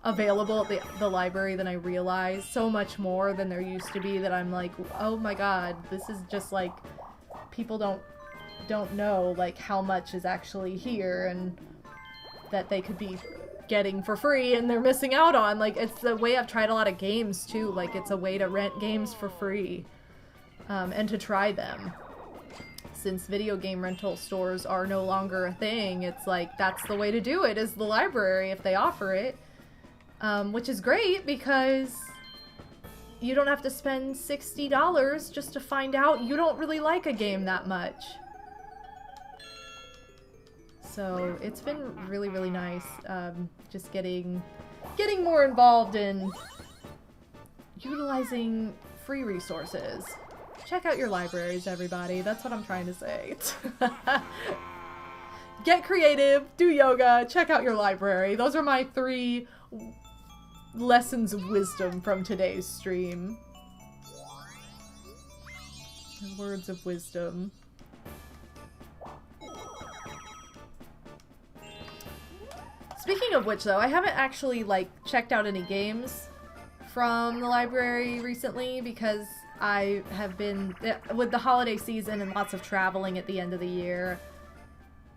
available at the library than I realized, so much more than there used to be, that I'm like, oh my god, this is just like, people don't know like how much is actually here and that they could be getting for free and they're missing out on. Like, it's the way I've tried a lot of games too. Like, it's a way to rent games for free and to try them. Since video game rental stores are no longer a thing, it's like, that's the way to do it, is the library if they offer it. Which is great because you don't have to spend $60 just to find out you don't really like a game that much. So it's been really, really nice, just getting more involved in utilizing free resources. Check out your libraries, everybody. That's what I'm trying to say. Get creative, do yoga, check out your library. Those are my 3 lessons of wisdom from today's stream. Words of wisdom. Speaking of which, though, I haven't actually, like, checked out any games from the library recently because I have been, with the holiday season and lots of traveling at the end of the year,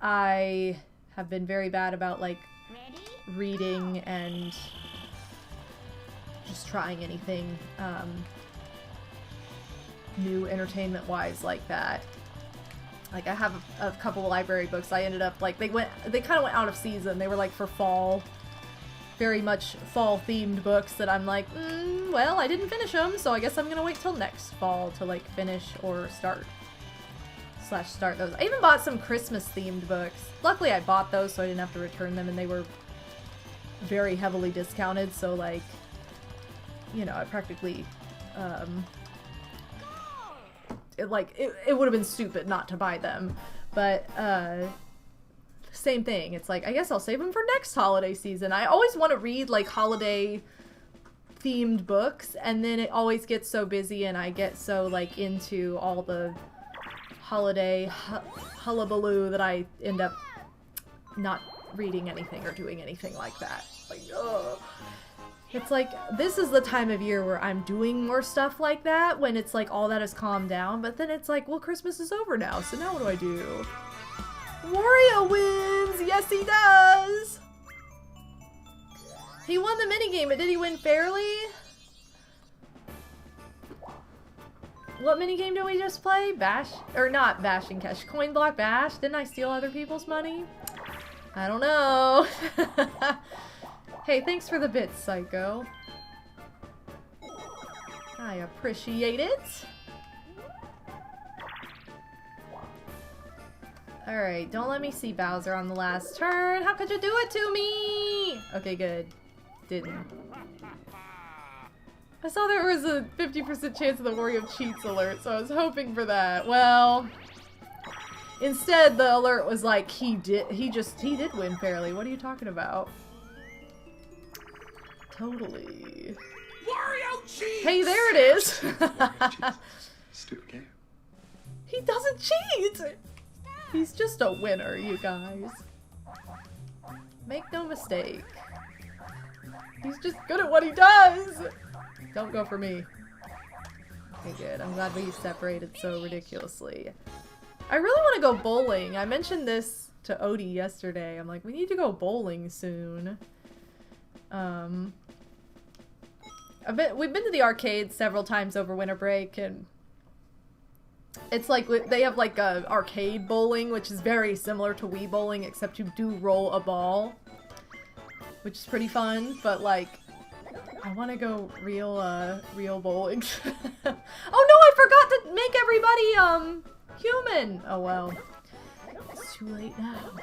I have been very bad about, like, reading and just trying anything new entertainment-wise like that. Like, I have a couple of library books. I ended up, like, they kind of went out of season. They were, like, for fall. Very much fall-themed books that I'm like, well, I didn't finish them, so I guess I'm gonna wait till next fall to, like, finish or start those. I even bought some Christmas-themed books. Luckily, I bought those, so I didn't have to return them, and they were very heavily discounted, so, like, you know, I practically, it would have been stupid not to buy them, but same thing. It's like, I guess I'll save them for next holiday season. I always want to read like holiday themed books, and then it always gets so busy and I get so like into all the holiday hullabaloo that I end up not reading anything or doing anything like that. Like, ugh. It's like, this is the time of year where I'm doing more stuff like that, when it's like all that has calmed down, but then it's like, well, Christmas is over now, so now what do I do? Wario wins! Yes, he does! He won the minigame, but did he win fairly? What minigame did we just play? Bash? Or not Bash and Cash. Coin Block Bash? Didn't I steal other people's money? I don't know. Hey, thanks for the bits, Psycho. I appreciate it. Alright, don't let me see Bowser on the last turn. How could you do it to me? Okay, good. Didn't. I saw there was a 50% chance of the Wario cheats alert, so I was hoping for that. Well, instead the alert was like, he did win fairly. What are you talking about? Totally. Wario cheats! Hey, there it is! Stupid game. He doesn't cheat! He's just a winner, you guys. Make no mistake. He's just good at what he does! Don't go for me. Okay, good. I'm glad we separated so ridiculously. I really want to go bowling. I mentioned this to Odie yesterday. I'm like, we need to go bowling soon. We've been to the arcade several times over winter break, and it's like they have like a arcade bowling, which is very similar to Wii bowling, except you do roll a ball, which is pretty fun. But like, I want to go real bowling. Oh no, I forgot to make everybody human. Oh well, it's too late now.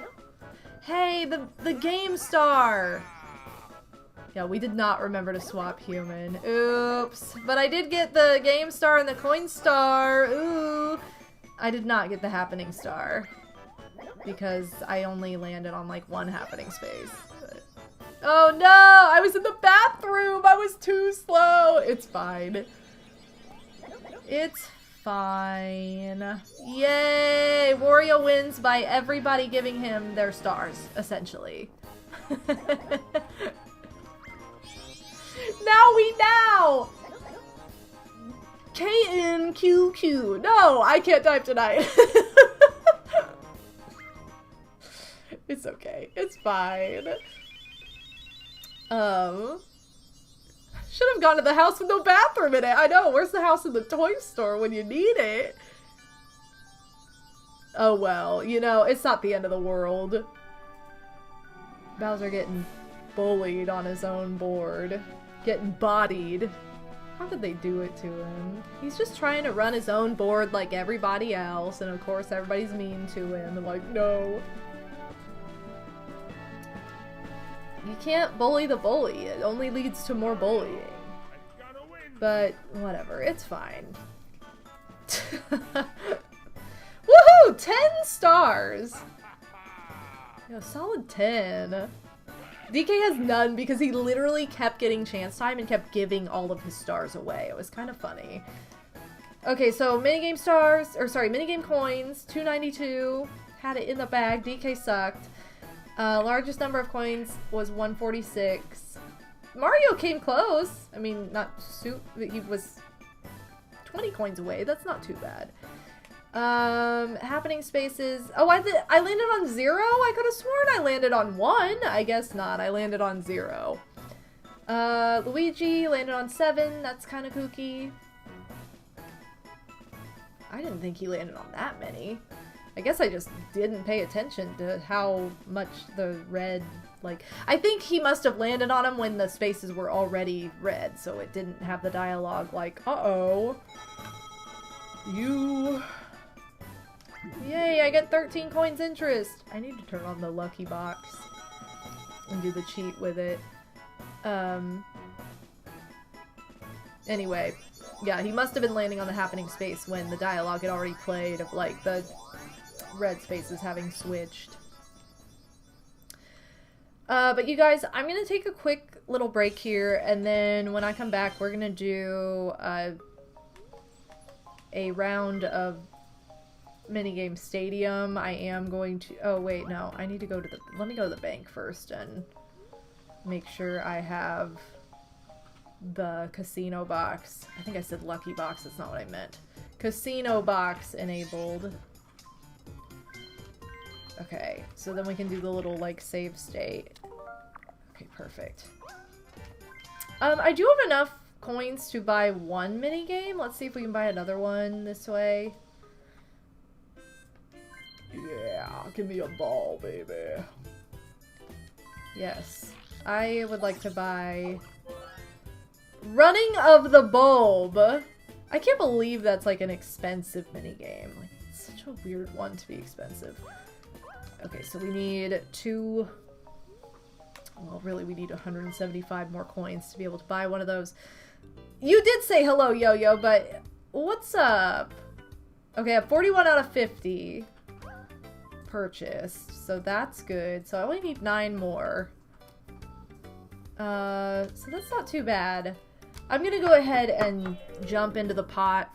Hey, the Game Star. Yeah, we did not remember to swap human. Oops. But I did get the Game Star and the Coin Star. Ooh. I did not get the Happening Star. Because I only landed on like one happening space. But... oh no! I was in the bathroom! I was too slow! It's fine. It's fine. Yay! Wario wins by everybody giving him their stars, essentially. Now! KNQQ. No, I can't type tonight. It's okay. It's fine. Should have gone to the house with no bathroom in it. I know. Where's the house in the toy store when you need it? Oh well. You know, it's not the end of the world. Bowser getting bullied on his own board. Getting bodied. How did they do it to him? He's just trying to run his own board like everybody else, and of course everybody's mean to him and like, no. You can't bully the bully. It only leads to more bullying. But whatever, it's fine. Woohoo! 10 stars! Yeah, solid 10. DK has none because he literally kept getting chance time and kept giving all of his stars away. It was kind of funny. Okay, so minigame stars, or sorry, minigame coins, 292. Had it in the bag. DK sucked. Largest number of coins was 146. Mario came close. I mean, not he was 20 coins away. That's not too bad. Happening spaces. Oh, I landed on 0? I could have sworn I landed on 1. I guess not. I landed on 0. Luigi landed on 7. That's kind of kooky. I didn't think he landed on that many. I guess I just didn't pay attention to how much the red, like... I think he must have landed on him when the spaces were already red, so it didn't have the dialogue like, uh-oh. You... Yay, I get 13 coins interest! I need to turn on the lucky box and do the cheat with it. Anyway, yeah, he must have been landing on the happening space when the dialogue had already played of, like, the red spaces having switched. But you guys, I'm gonna take a quick little break here, and then when I come back, we're gonna do a round of minigame stadium. I am going to... oh, wait, no. I need to go to the... let me go to the bank first and make sure I have the casino box. I think I said lucky box. That's not what I meant. Casino box enabled. Okay, so then we can do the little, like, save state. Okay, perfect. I do have enough coins to buy one minigame. Let's see if we can buy another one this way. Yeah, give me a ball, baby. Yes. I would like to buy... Running of the Bulb! I can't believe that's like an expensive minigame. Like, it's such a weird one to be expensive. Okay, so we need two... Well, really, we need 175 more coins to be able to buy one of those. You did say hello, Yo-Yo, but what's up? Okay, I have 41 out of 50 purchased, so that's good. So I only need 9 more. So that's not too bad. I'm gonna go ahead and jump into the pot,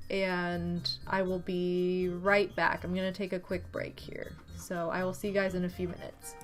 and I will be right back. I'm gonna take a quick break here. So I will see you guys in a few minutes.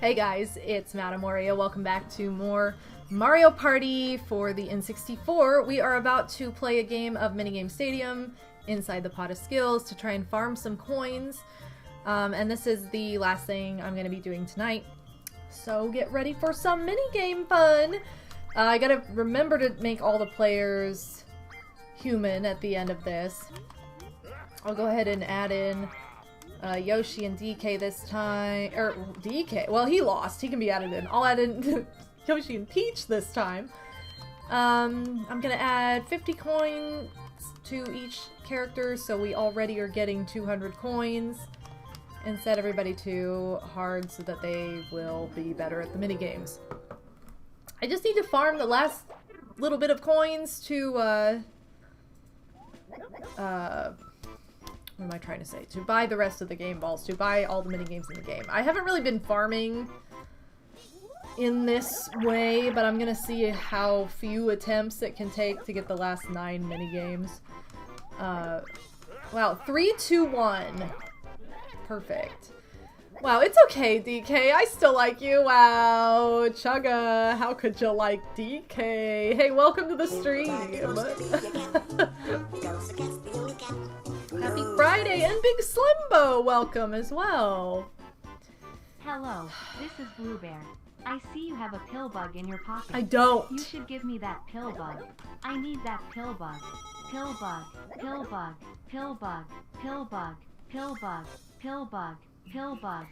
Hey guys, it's MadameWario. Welcome back to more Mario Party for the N64. We are about to play a game of Minigame Stadium inside the Pot of Skills to try and farm some coins. And this is the last thing I'm going to be doing tonight. So get ready for some minigame fun! I gotta remember to make all the players human at the end of this. I'll go ahead and add in Yoshi and DK this time. Or, DK? Well, he lost. He can be added in. I'll add in Yoshi and Peach this time. I'm gonna add 50 coins to each character, so we already are getting 200 coins. And set everybody to hard so that they will be better at the minigames. I just need to farm the last little bit of coins to, What am I trying to say? To buy the rest of the game balls, to buy all the mini games in the game. I haven't really been farming in this way, but I'm gonna see how few attempts it can take to get the last 9 mini games. Wow, 3, 2, 1. Perfect. Wow, it's okay, DK. I still like you. Wow, Chugga. How could you like DK? Hey, welcome to the stream. Happy Friday, and Big Slimbo, welcome as well. Hello, this is Blue Bear. I see you have a pill bug in your pocket. I don't. You should give me that pill bug. I need that pill bug. Pill bug, pill bug, pill bug, pill bug, pill bug, pill bug, pill bug.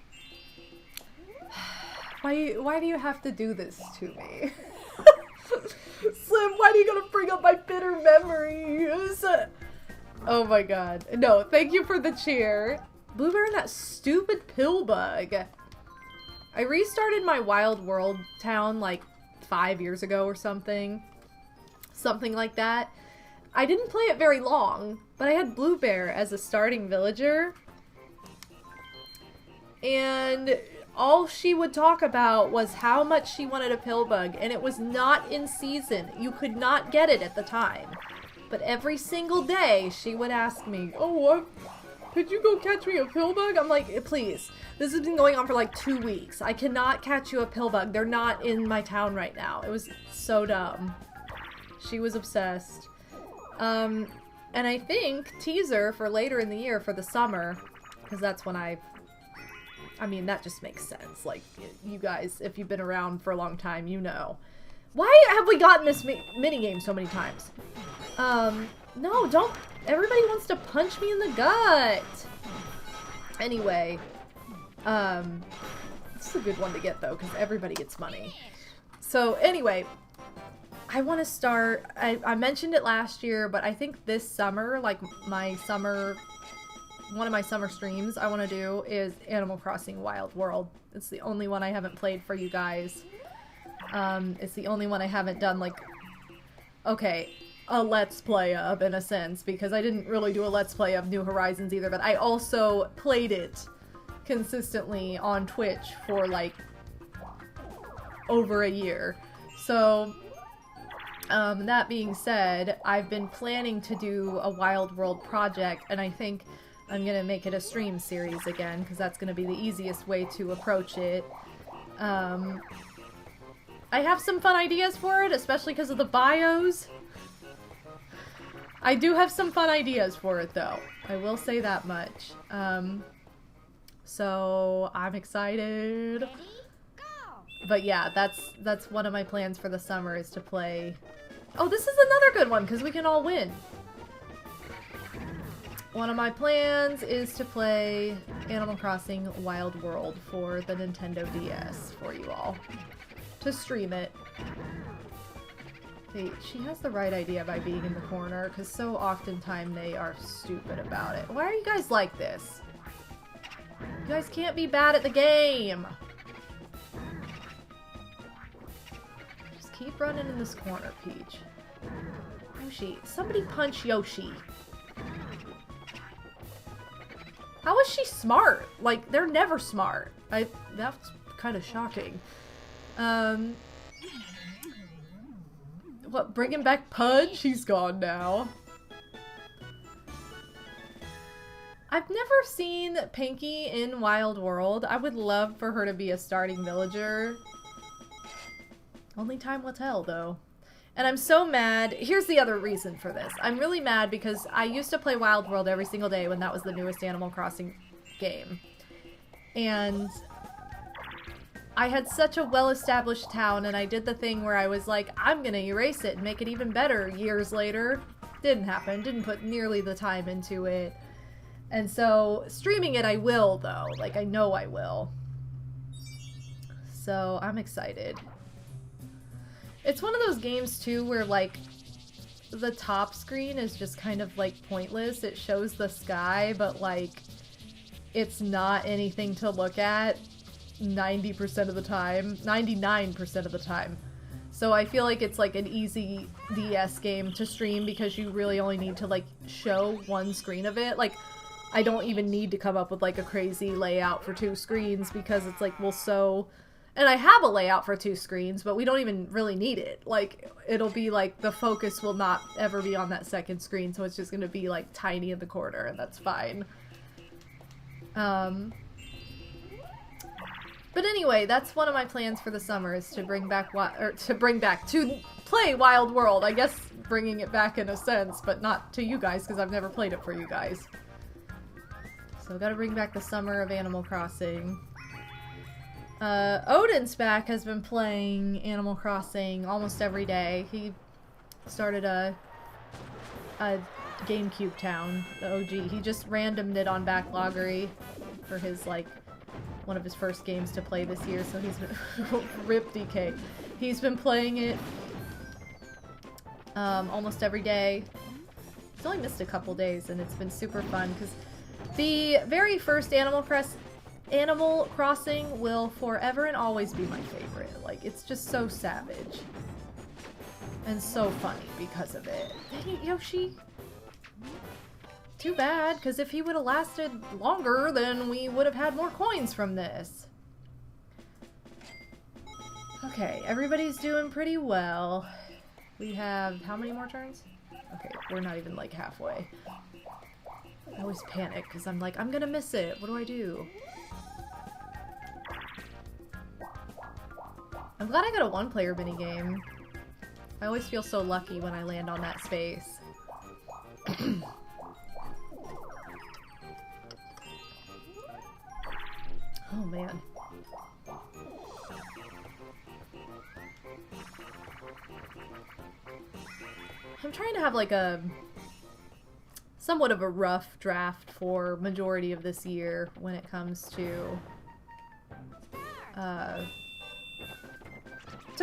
Why do you have to do this to me? Slim, why are you gonna bring up my bitter memories? Oh my god. No, thank you for the cheer. Blueberry and that stupid pill bug. I restarted my Wild World town like 5 years ago or something. Something like that. I didn't play it very long, but I had Blue Bear as a starting villager. And all she would talk about was how much she wanted a pill bug, and it was not in season. You could not get it at the time. But every single day, she would ask me, oh, what? Could you go catch me a pill bug? I'm like, please. This has been going on for like 2 weeks. I cannot catch you a pill bug. They're not in my town right now. It was so dumb. She was obsessed. And I think teaser for later in the year for the summer, because that's when I mean, that just makes sense. Like, you guys, if you've been around for a long time, you know. Why have we gotten this minigame so many times? No, don't. Everybody wants to punch me in the gut. Anyway, this is a good one to get, though, because everybody gets money. So, anyway, I want to start. I mentioned it last year, but I think this summer, like my summer, one of my summer streams I want to do is Animal Crossing Wild World. It's the only one I haven't played for you guys. It's the only one I haven't done, like, okay, a Let's Play of, in a sense, because I didn't really do a Let's Play of New Horizons either, but I also played it consistently on Twitch for, like, over a year. So, that being said, I've been planning to do a Wild World project, and I think I'm gonna make it a stream series again, because that's gonna be the easiest way to approach it. I have some fun ideas for it, especially because of the bios. I do have some fun ideas for it, though. I will say that much. So I'm excited. Ready? Go! But yeah, that's one of my plans for the summer is to play. Oh, this is another good one because we can all win. One of my plans is to play Animal Crossing Wild World for the Nintendo DS for you all. To stream it. See, she has the right idea by being in the corner, because so oftentimes they are stupid about it. Why are you guys like this? You guys can't be bad at the game! Just keep running in this corner, Peach. Yoshi, somebody punch Yoshi. How is she smart? Like, they're never smart. That's kind of shocking. What, bringing back Pudge? He's gone now. I've never seen Pinky in Wild World. I would love for her to be a starting villager. Only time will tell, though. And I'm so mad. Here's the other reason for this. I'm really mad because I used to play Wild World every single day when that was the newest Animal Crossing game. And I had such a well-established town, and I did the thing where I was like, I'm gonna erase it and make it even better years later. Didn't happen. Didn't put nearly the time into it. And so, streaming it I will, though. Like, I know I will. So, I'm excited. It's one of those games, too, where, like, the top screen is just kind of, like, pointless. It shows the sky, but, like, it's not anything to look at 90% of the time. 99% of the time. So I feel like it's, like, an easy DS game to stream because you really only need to, like, show one screen of it. Like, I don't even need to come up with like a crazy layout for 2 screens because it's like, well, so... And I have a layout for 2 screens, but we don't even really need it. Like, it'll be like, the focus will not ever be on that second screen, so it's just gonna be like tiny in the corner, and that's fine. But anyway, that's one of my plans for the summer, is to bring back, to play Wild World. I guess bringing it back in a sense, but not to you guys, because I've never played it for you guys. So gotta bring back the summer of Animal Crossing. Odin's back, has been playing Animal Crossing almost every day. He started a GameCube town, the OG. He just randomed it on Backloggery for his, like, one of his first games to play this year, so he's been... Rip DK. He's been playing it almost every day. He's only missed a couple days, and it's been super fun, because the very first Animal Crossing will forever and always be my favorite. Like, it's just so savage. And so funny because of it. Dang it, Yoshi! Too bad, because if he would have lasted longer, then we would have had more coins from this. Okay, everybody's doing pretty well. We have... how many more turns? Okay, we're not even, like, halfway. I always panic, because I'm like, I'm gonna miss it. What do I do? I'm glad I got a 1-player minigame. I always feel so lucky when I land on that space. Oh man. I'm trying to have like a somewhat of a rough draft for majority of this year when it comes to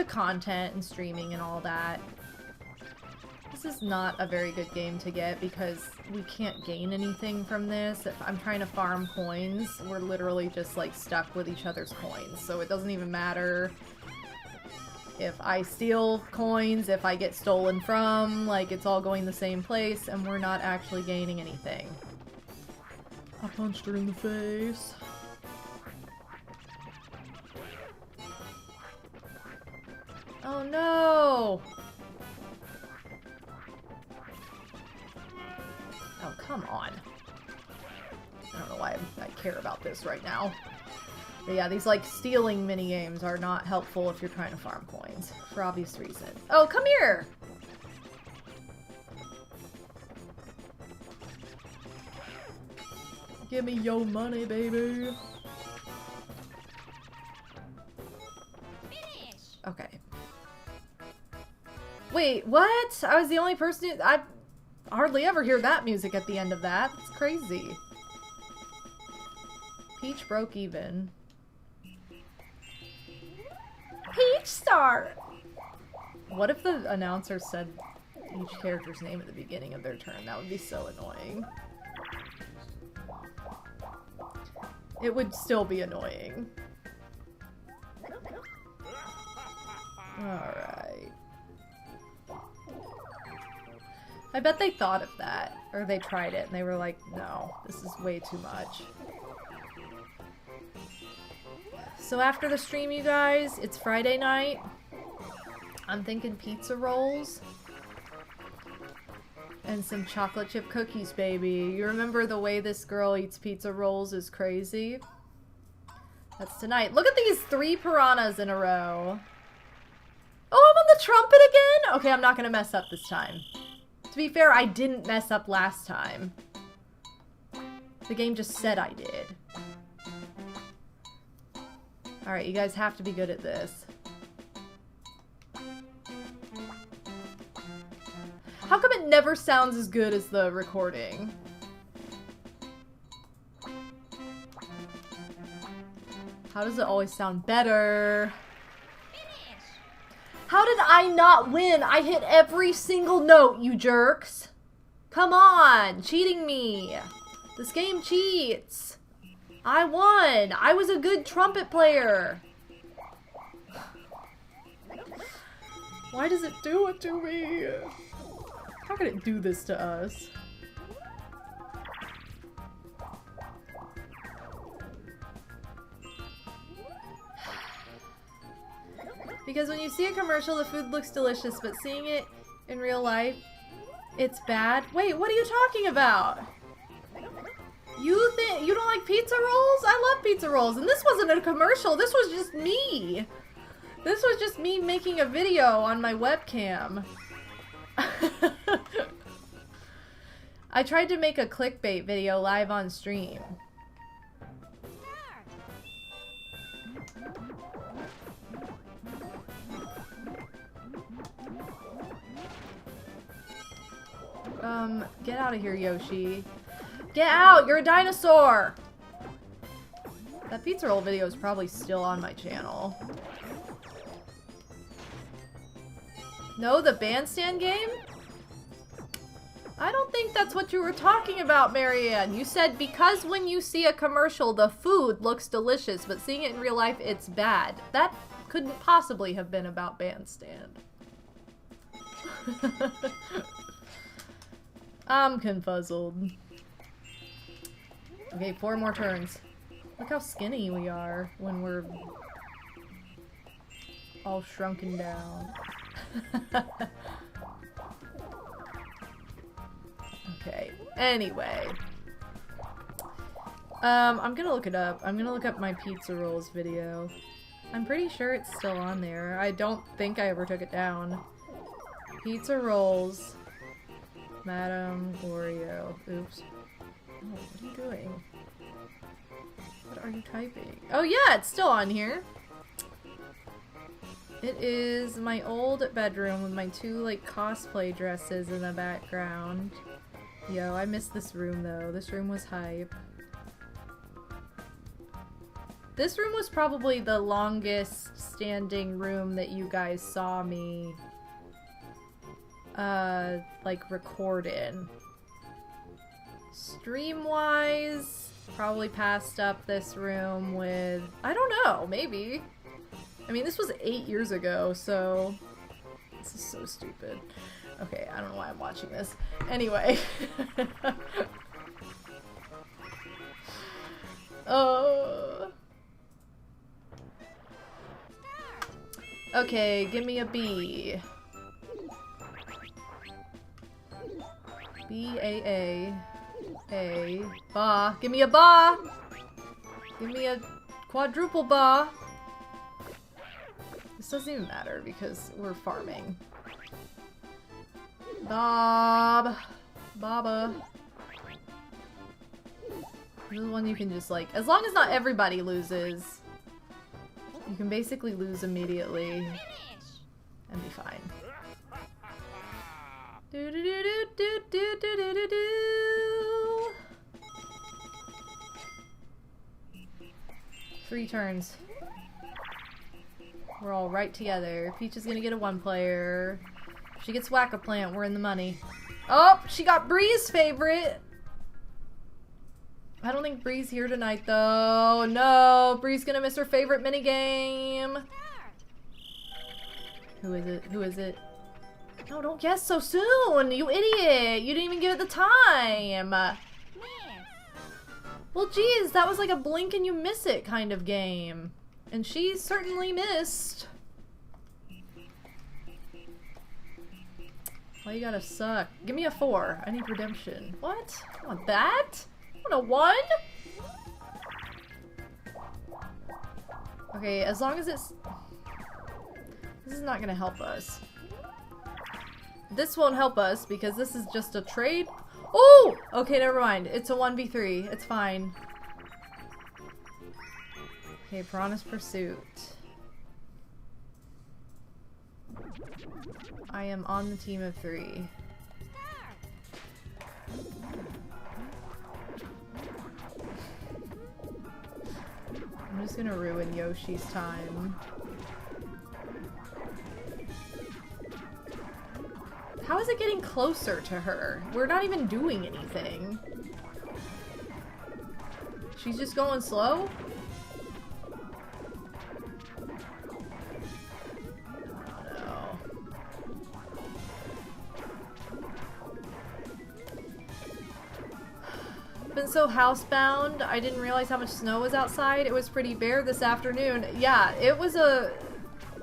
content and streaming and all that. This is not a very good game to get because we can't gain anything from this. If I'm trying to farm coins, we're literally just like stuck with each other's coins. So it doesn't even matter if I steal coins, if I get stolen from, like it's all going the same place and we're not actually gaining anything. I punched her in the face. Oh no! Oh, come on. I don't know why I care about this right now. But yeah, these, like, stealing minigames are not helpful if you're trying to farm coins. For obvious reasons. Oh, come here! Give me your money, baby! Okay. Wait, what? I was the only person who... I hardly ever hear that music at the end of that. It's crazy. Peach broke even. Peach Star! What if the announcer said each character's name at the beginning of their turn? That would be so annoying. It would still be annoying. Alright. I bet they thought of that. Or they tried it and they were like, no, this is way too much. So after the stream, you guys, it's Friday night. I'm thinking pizza rolls. And some chocolate chip cookies, baby. You remember the way this girl eats pizza rolls is crazy? That's tonight. Look at these 3 piranhas in a row. Oh, I'm on the trumpet again? Okay, I'm not gonna mess up this time. To be fair, I didn't mess up last time. The game just said I did. Alright, you guys have to be good at this. How come it never sounds as good as the recording? How does it always sound better? How did I not win? I hit every single note, you jerks. Come on, cheating me. This game cheats. I won. I was a good trumpet player. Why does it do it to me? How could it do this to us? Because when you see a commercial, the food looks delicious, but seeing it in real life, it's bad. Wait, what are you talking about? You think you don't like pizza rolls? I love pizza rolls, and this wasn't a commercial. This was just me. This was just me making a video on my webcam. I tried to make a clickbait video live on stream. Get out of here, Yoshi. Get out! You're a dinosaur! That pizza roll video is probably still on my channel. No, the bandstand game? I don't think that's what you were talking about, Marianne. You said because when you see a commercial, the food looks delicious, but seeing it in real life, it's bad. That couldn't possibly have been about bandstand. I'm confuzzled. Okay, 4 more turns. Look how skinny we are when we're all shrunken down. Okay, anyway. I'm gonna look it up. I'm gonna look up my pizza rolls video. I'm pretty sure it's still on there. I don't think I ever took it down. Pizza rolls. MadameWario. Oops. Oh, what are you doing? What are you typing? Oh yeah, it's still on here. It is my old bedroom with my 2 like cosplay dresses in the background. Yo, I miss this room though. This room was hype. This room was probably the longest standing room that you guys saw me like record in. Stream-wise, probably passed up this room with, I don't know, maybe. I mean, this was 8 years ago, so this is so stupid. Okay, I don't know why I'm watching this. Anyway. Okay, give me a B. B-A-A. A. Ba. Give me a ba! Give me a quadruple ba! This doesn't even matter because we're farming. Bob! Baba. This is one you can just like, as long as not everybody loses, you can basically lose immediately and be fine. Do do do do do do do do do do. 3 turns. We're all right together. Peach is gonna get a 1 player. If she gets Whack-A-Plant, we're in the money. Oh, she got Bree's favorite. I don't think Bree's here tonight though. No, Bree's gonna miss her favorite minigame. Who is it? Who is it? No, don't guess so soon, you idiot! You didn't even give it the time! Well, geez, that was like a blink and you miss it kind of game. And she certainly missed. Why you gotta suck? Give me a 4. I need redemption. What? I want that? I want a 1? Okay, as long as it's... This is not gonna help us. This won't help us because this is just a trade. Oh! Okay, never mind. It's a 1v3. It's fine. Okay, Piranha's Pursuit. I am on the team of 3. I'm just gonna ruin Yoshi's time. How is it getting closer to her? We're not even doing anything. She's just going slow? Oh no. Been so housebound, I didn't realize how much snow was outside. It was pretty bare this afternoon. Yeah, it was a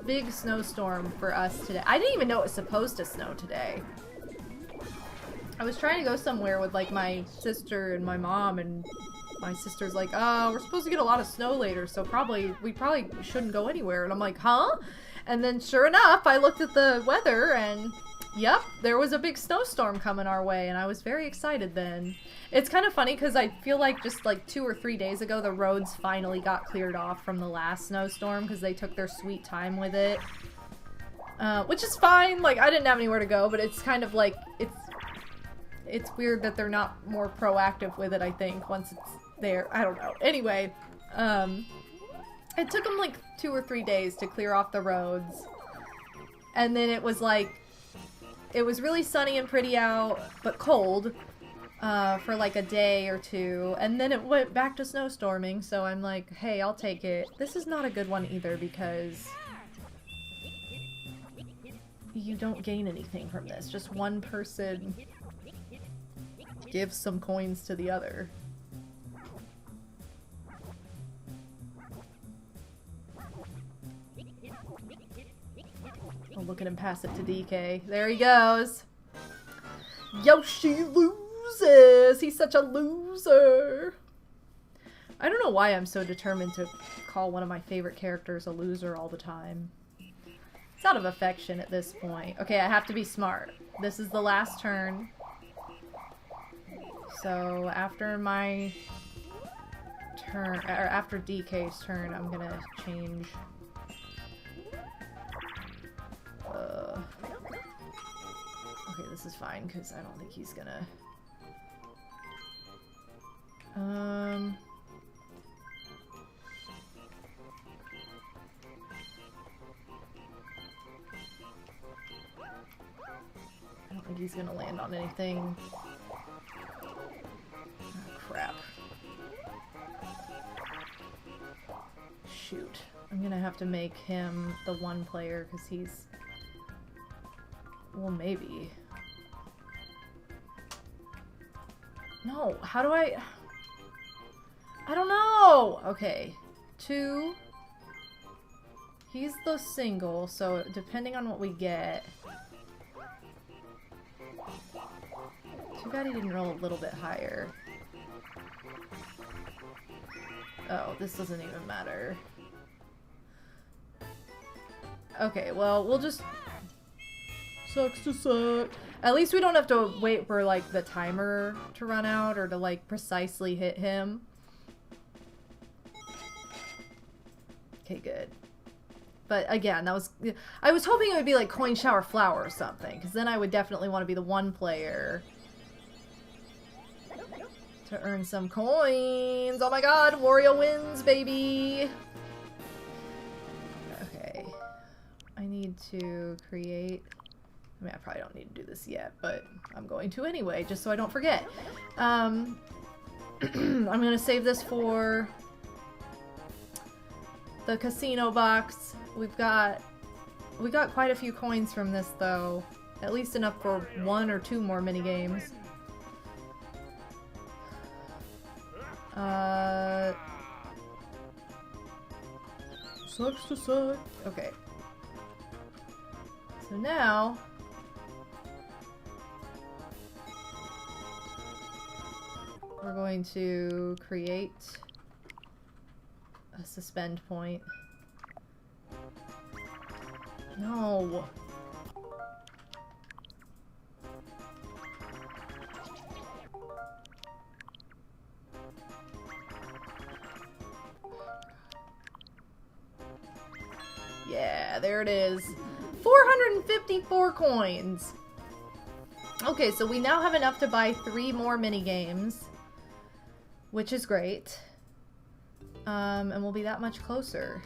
big snowstorm for us today. I didn't even know it was supposed to snow today. I was trying to go somewhere with like my sister and my mom, and my sister's like, oh, we're supposed to get a lot of snow later, so we probably shouldn't go anywhere. And I'm like, huh? And then sure enough, I looked at the weather and yep, there was a big snowstorm coming our way, and I was very excited then. It's kind of funny because I feel like just like 2 or 3 days ago, the roads finally got cleared off from the last snowstorm because they took their sweet time with it. Which is fine, like I didn't have anywhere to go, but it's kind of like, it's weird that they're not more proactive with it, I think, once it's there. I don't know. Anyway, it took them like 2 or 3 days to clear off the roads. And then it was like, it was really sunny and pretty out, but cold, for like a day or two. And then it went back to snowstorming, so I'm like, hey, I'll take it. This is not a good one either because you don't gain anything from this. Just one person gives some coins to the other. I'll look at him pass it to DK. There he goes. Yoshi loses! He's such a loser! I don't know why I'm so determined to call one of my favorite characters a loser all the time. It's out of affection at this point. Okay, I have to be smart. This is the last turn. So after my turn, or after DK's turn, I'm gonna change. Okay, this is fine because I don't think he's gonna. I don't think he's gonna land on anything. Crap. Shoot. I'm gonna have to make him the one player because he's... Well, maybe. No, how do I don't know! Okay. 2. He's the single, so depending on what we get... Too bad he didn't roll a little bit higher. Oh, this doesn't even matter. Okay, well, we'll just... Sucks to suck. At least we don't have to wait for, like, the timer to run out or to, like, precisely hit him. Okay, good. But, again, that was... I was hoping it would be, like, Coin Shower Flower or something, because then I would definitely want to be the one player to earn some coins. Oh my god, Wario wins, baby! Okay. I need to create... I mean, I probably don't need to do this yet, but I'm going to anyway, just so I don't forget. I'm gonna save this for the casino box. We got quite a few coins from this, though. At least enough for 1 or 2 more minigames. Sucks to suck. Okay. So now... we're going to create a suspend point. No. Yeah, there it is. 454 coins. Okay, so we now have enough to buy 3 more minigames. Which is great. And we'll be that much closer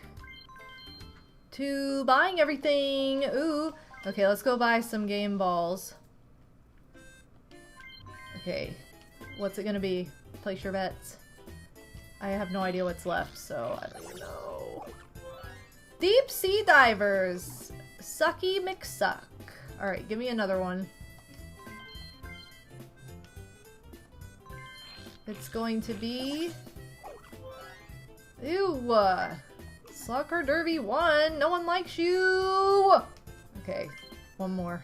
to buying everything. Ooh. Okay, let's go buy some game balls. Okay. What's it gonna be? Place your bets. I have no idea what's left, so I don't even know. Deep Sea Divers. Sucky McSuck. Alright, give me another one. It's going to be... Ew! Slot Car Derby 1. No one likes you. Okay, one more.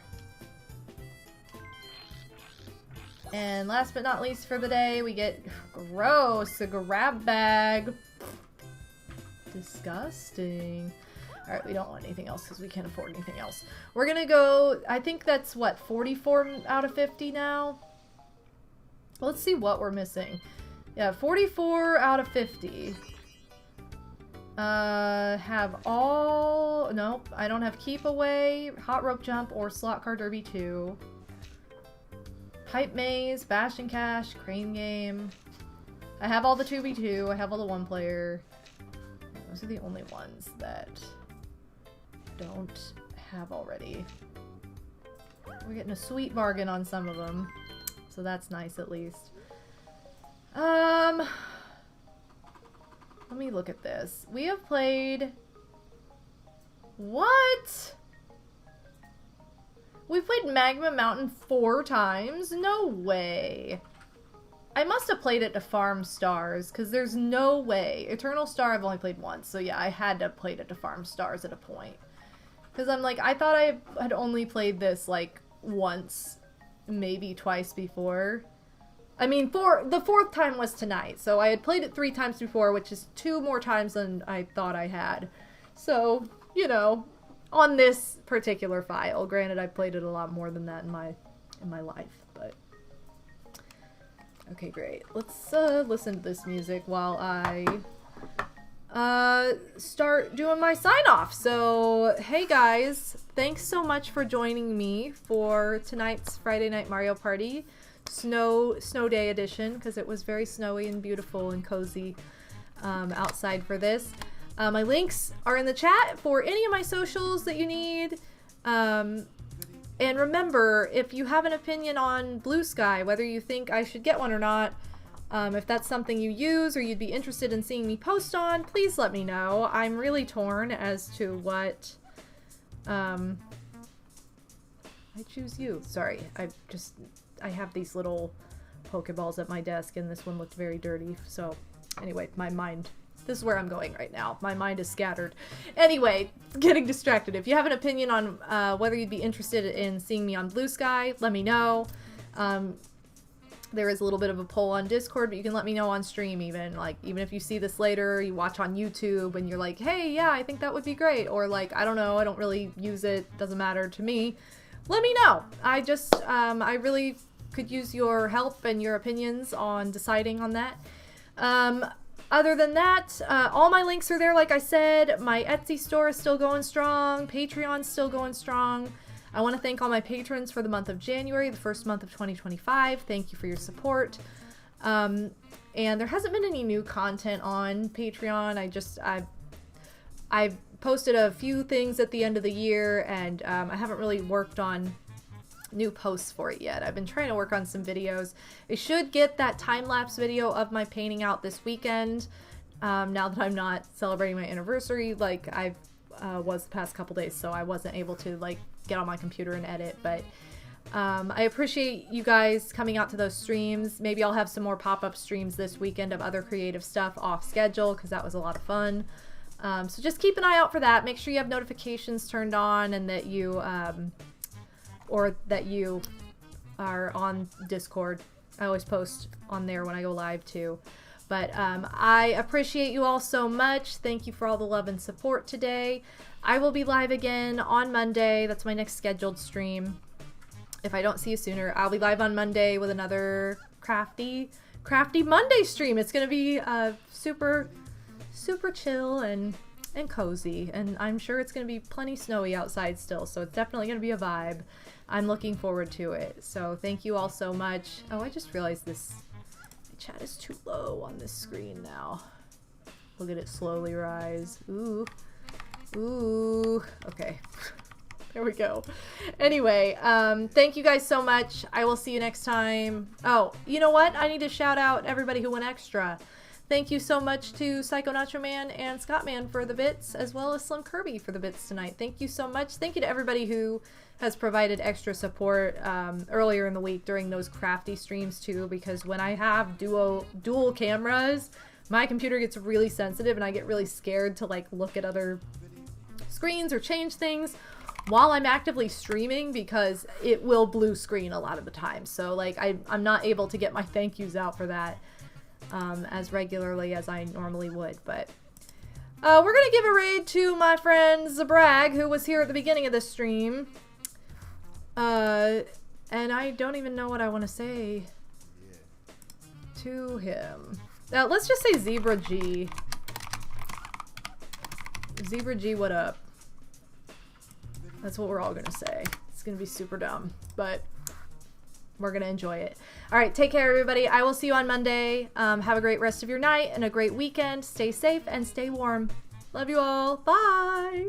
And last but not least for the day, we get gross, a grab bag. Disgusting. Alright, we don't want anything else because we can't afford anything else. We're gonna go, I think that's what, 44 out of 50 now? Let's see what we're missing. Yeah, 44 out of 50. Have all... Nope, I don't have Keep Away, Hot Rope Jump, or Slot Car Derby 2. Hype Maze, Bash and Cash, Crane Game. I have all the 2v2, I have all the 1-player. Those are the only ones that I don't have already. We're getting a sweet bargain on some of them, so that's nice at least. Let me look at this. We have played... What? We've played Magma Mountain 4 times? No way. I must have played it to farm stars, because there's no way. Eternal Star I've only played once, so yeah, I had to have played it to farm stars at a point. Because I'm like, I thought I had only played this, like, once, maybe twice before. I mean, the 4th time was tonight, so I had played it 3 times before, which is 2 more times than I thought I had. So, you know, on this particular file. Granted, I've played it a lot more than that in my life, but... Okay, great. Let's listen to this music while I start doing my sign-off. So, hey guys, thanks so much for joining me for tonight's Friday Night Mario Party snow day edition, because it was very snowy and beautiful and cozy outside for this. My links are in the chat for any of my socials that you need. And remember, if you have an opinion on Blue Sky, whether you think I should get one or not, if that's something you use or you'd be interested in seeing me post on, please let me know. I'm really torn as to what... I choose you. Sorry, I have these little Pokeballs at my desk, and this one looked very dirty. So, anyway, my mind... This is where I'm going right now. My mind is scattered. Anyway, getting distracted. If you have an opinion on whether you'd be interested in seeing me on Blue Sky, let me know. There is a little bit of a poll on Discord, but you can let me know on stream even. Like, even if you see this later, you watch on YouTube, and you're like, hey, yeah, I think that would be great. Or like, I don't know, I don't really use it, doesn't matter to me. Let me know. I just, I really could use your help and your opinions on deciding on that. Other than that, all my links are there, like I said. My Etsy store is still going strong. Patreon's still going strong. I want to thank all my patrons for the month of January, the first month of 2025. Thank you for your support. And there hasn't been any new content on Patreon. I've posted a few things at the end of the year, and I haven't really worked on new posts for it yet. I've been trying to work on some videos. I should get that time-lapse video of my painting out this weekend, now that I'm not celebrating my anniversary like I was the past couple days, so I wasn't able to like get on my computer and edit. But I appreciate you guys coming out to those streams. Maybe I'll have some more pop-up streams this weekend of other creative stuff off schedule, because that was a lot of fun. So just keep an eye out for that. Make sure you have notifications turned on, and that you or that you are on Discord. I always post on there when I go live too. But I appreciate you all so much. Thank you for all the love and support today. I will be live again on Monday. That's my next scheduled stream. If I don't see you sooner, I'll be live on Monday with another crafty Monday stream. It's gonna be super chill and cozy, and I'm sure it's gonna be plenty snowy outside still, so it's definitely gonna be a vibe. I'm looking forward to it. So thank you all so much. Oh, I just realized the chat is too low on this screen now. Look at it slowly rise. Ooh. Okay. There we go. Anyway, thank you guys so much. I will see you next time. Oh, you know what? I need to shout out everybody who went extra. Thank you so much to Psycho Nacho Man and Scott Man for the bits, as well as Slim Kirby for the bits tonight. Thank you so much. Thank you to everybody who has provided extra support earlier in the week during those crafty streams too, because when I have dual cameras, My computer gets really sensitive and I get really scared to like look at other screens or change things while I'm actively streaming because it will blue screen a lot of the time. So like I'm not able to get my thank yous out for that as regularly as I normally would. But we're gonna give a raid to my friend Zabrag, who was here at the beginning of this stream. And I don't even know what I want to say to him. Let's just say Zebra G. Zebra G, what up? That's what we're all gonna say. It's gonna be super dumb, but we're gonna enjoy it. All right, take care, everybody. I will see you on Monday. Have a great rest of your night and a great weekend. Stay safe and stay warm. Love you all. Bye.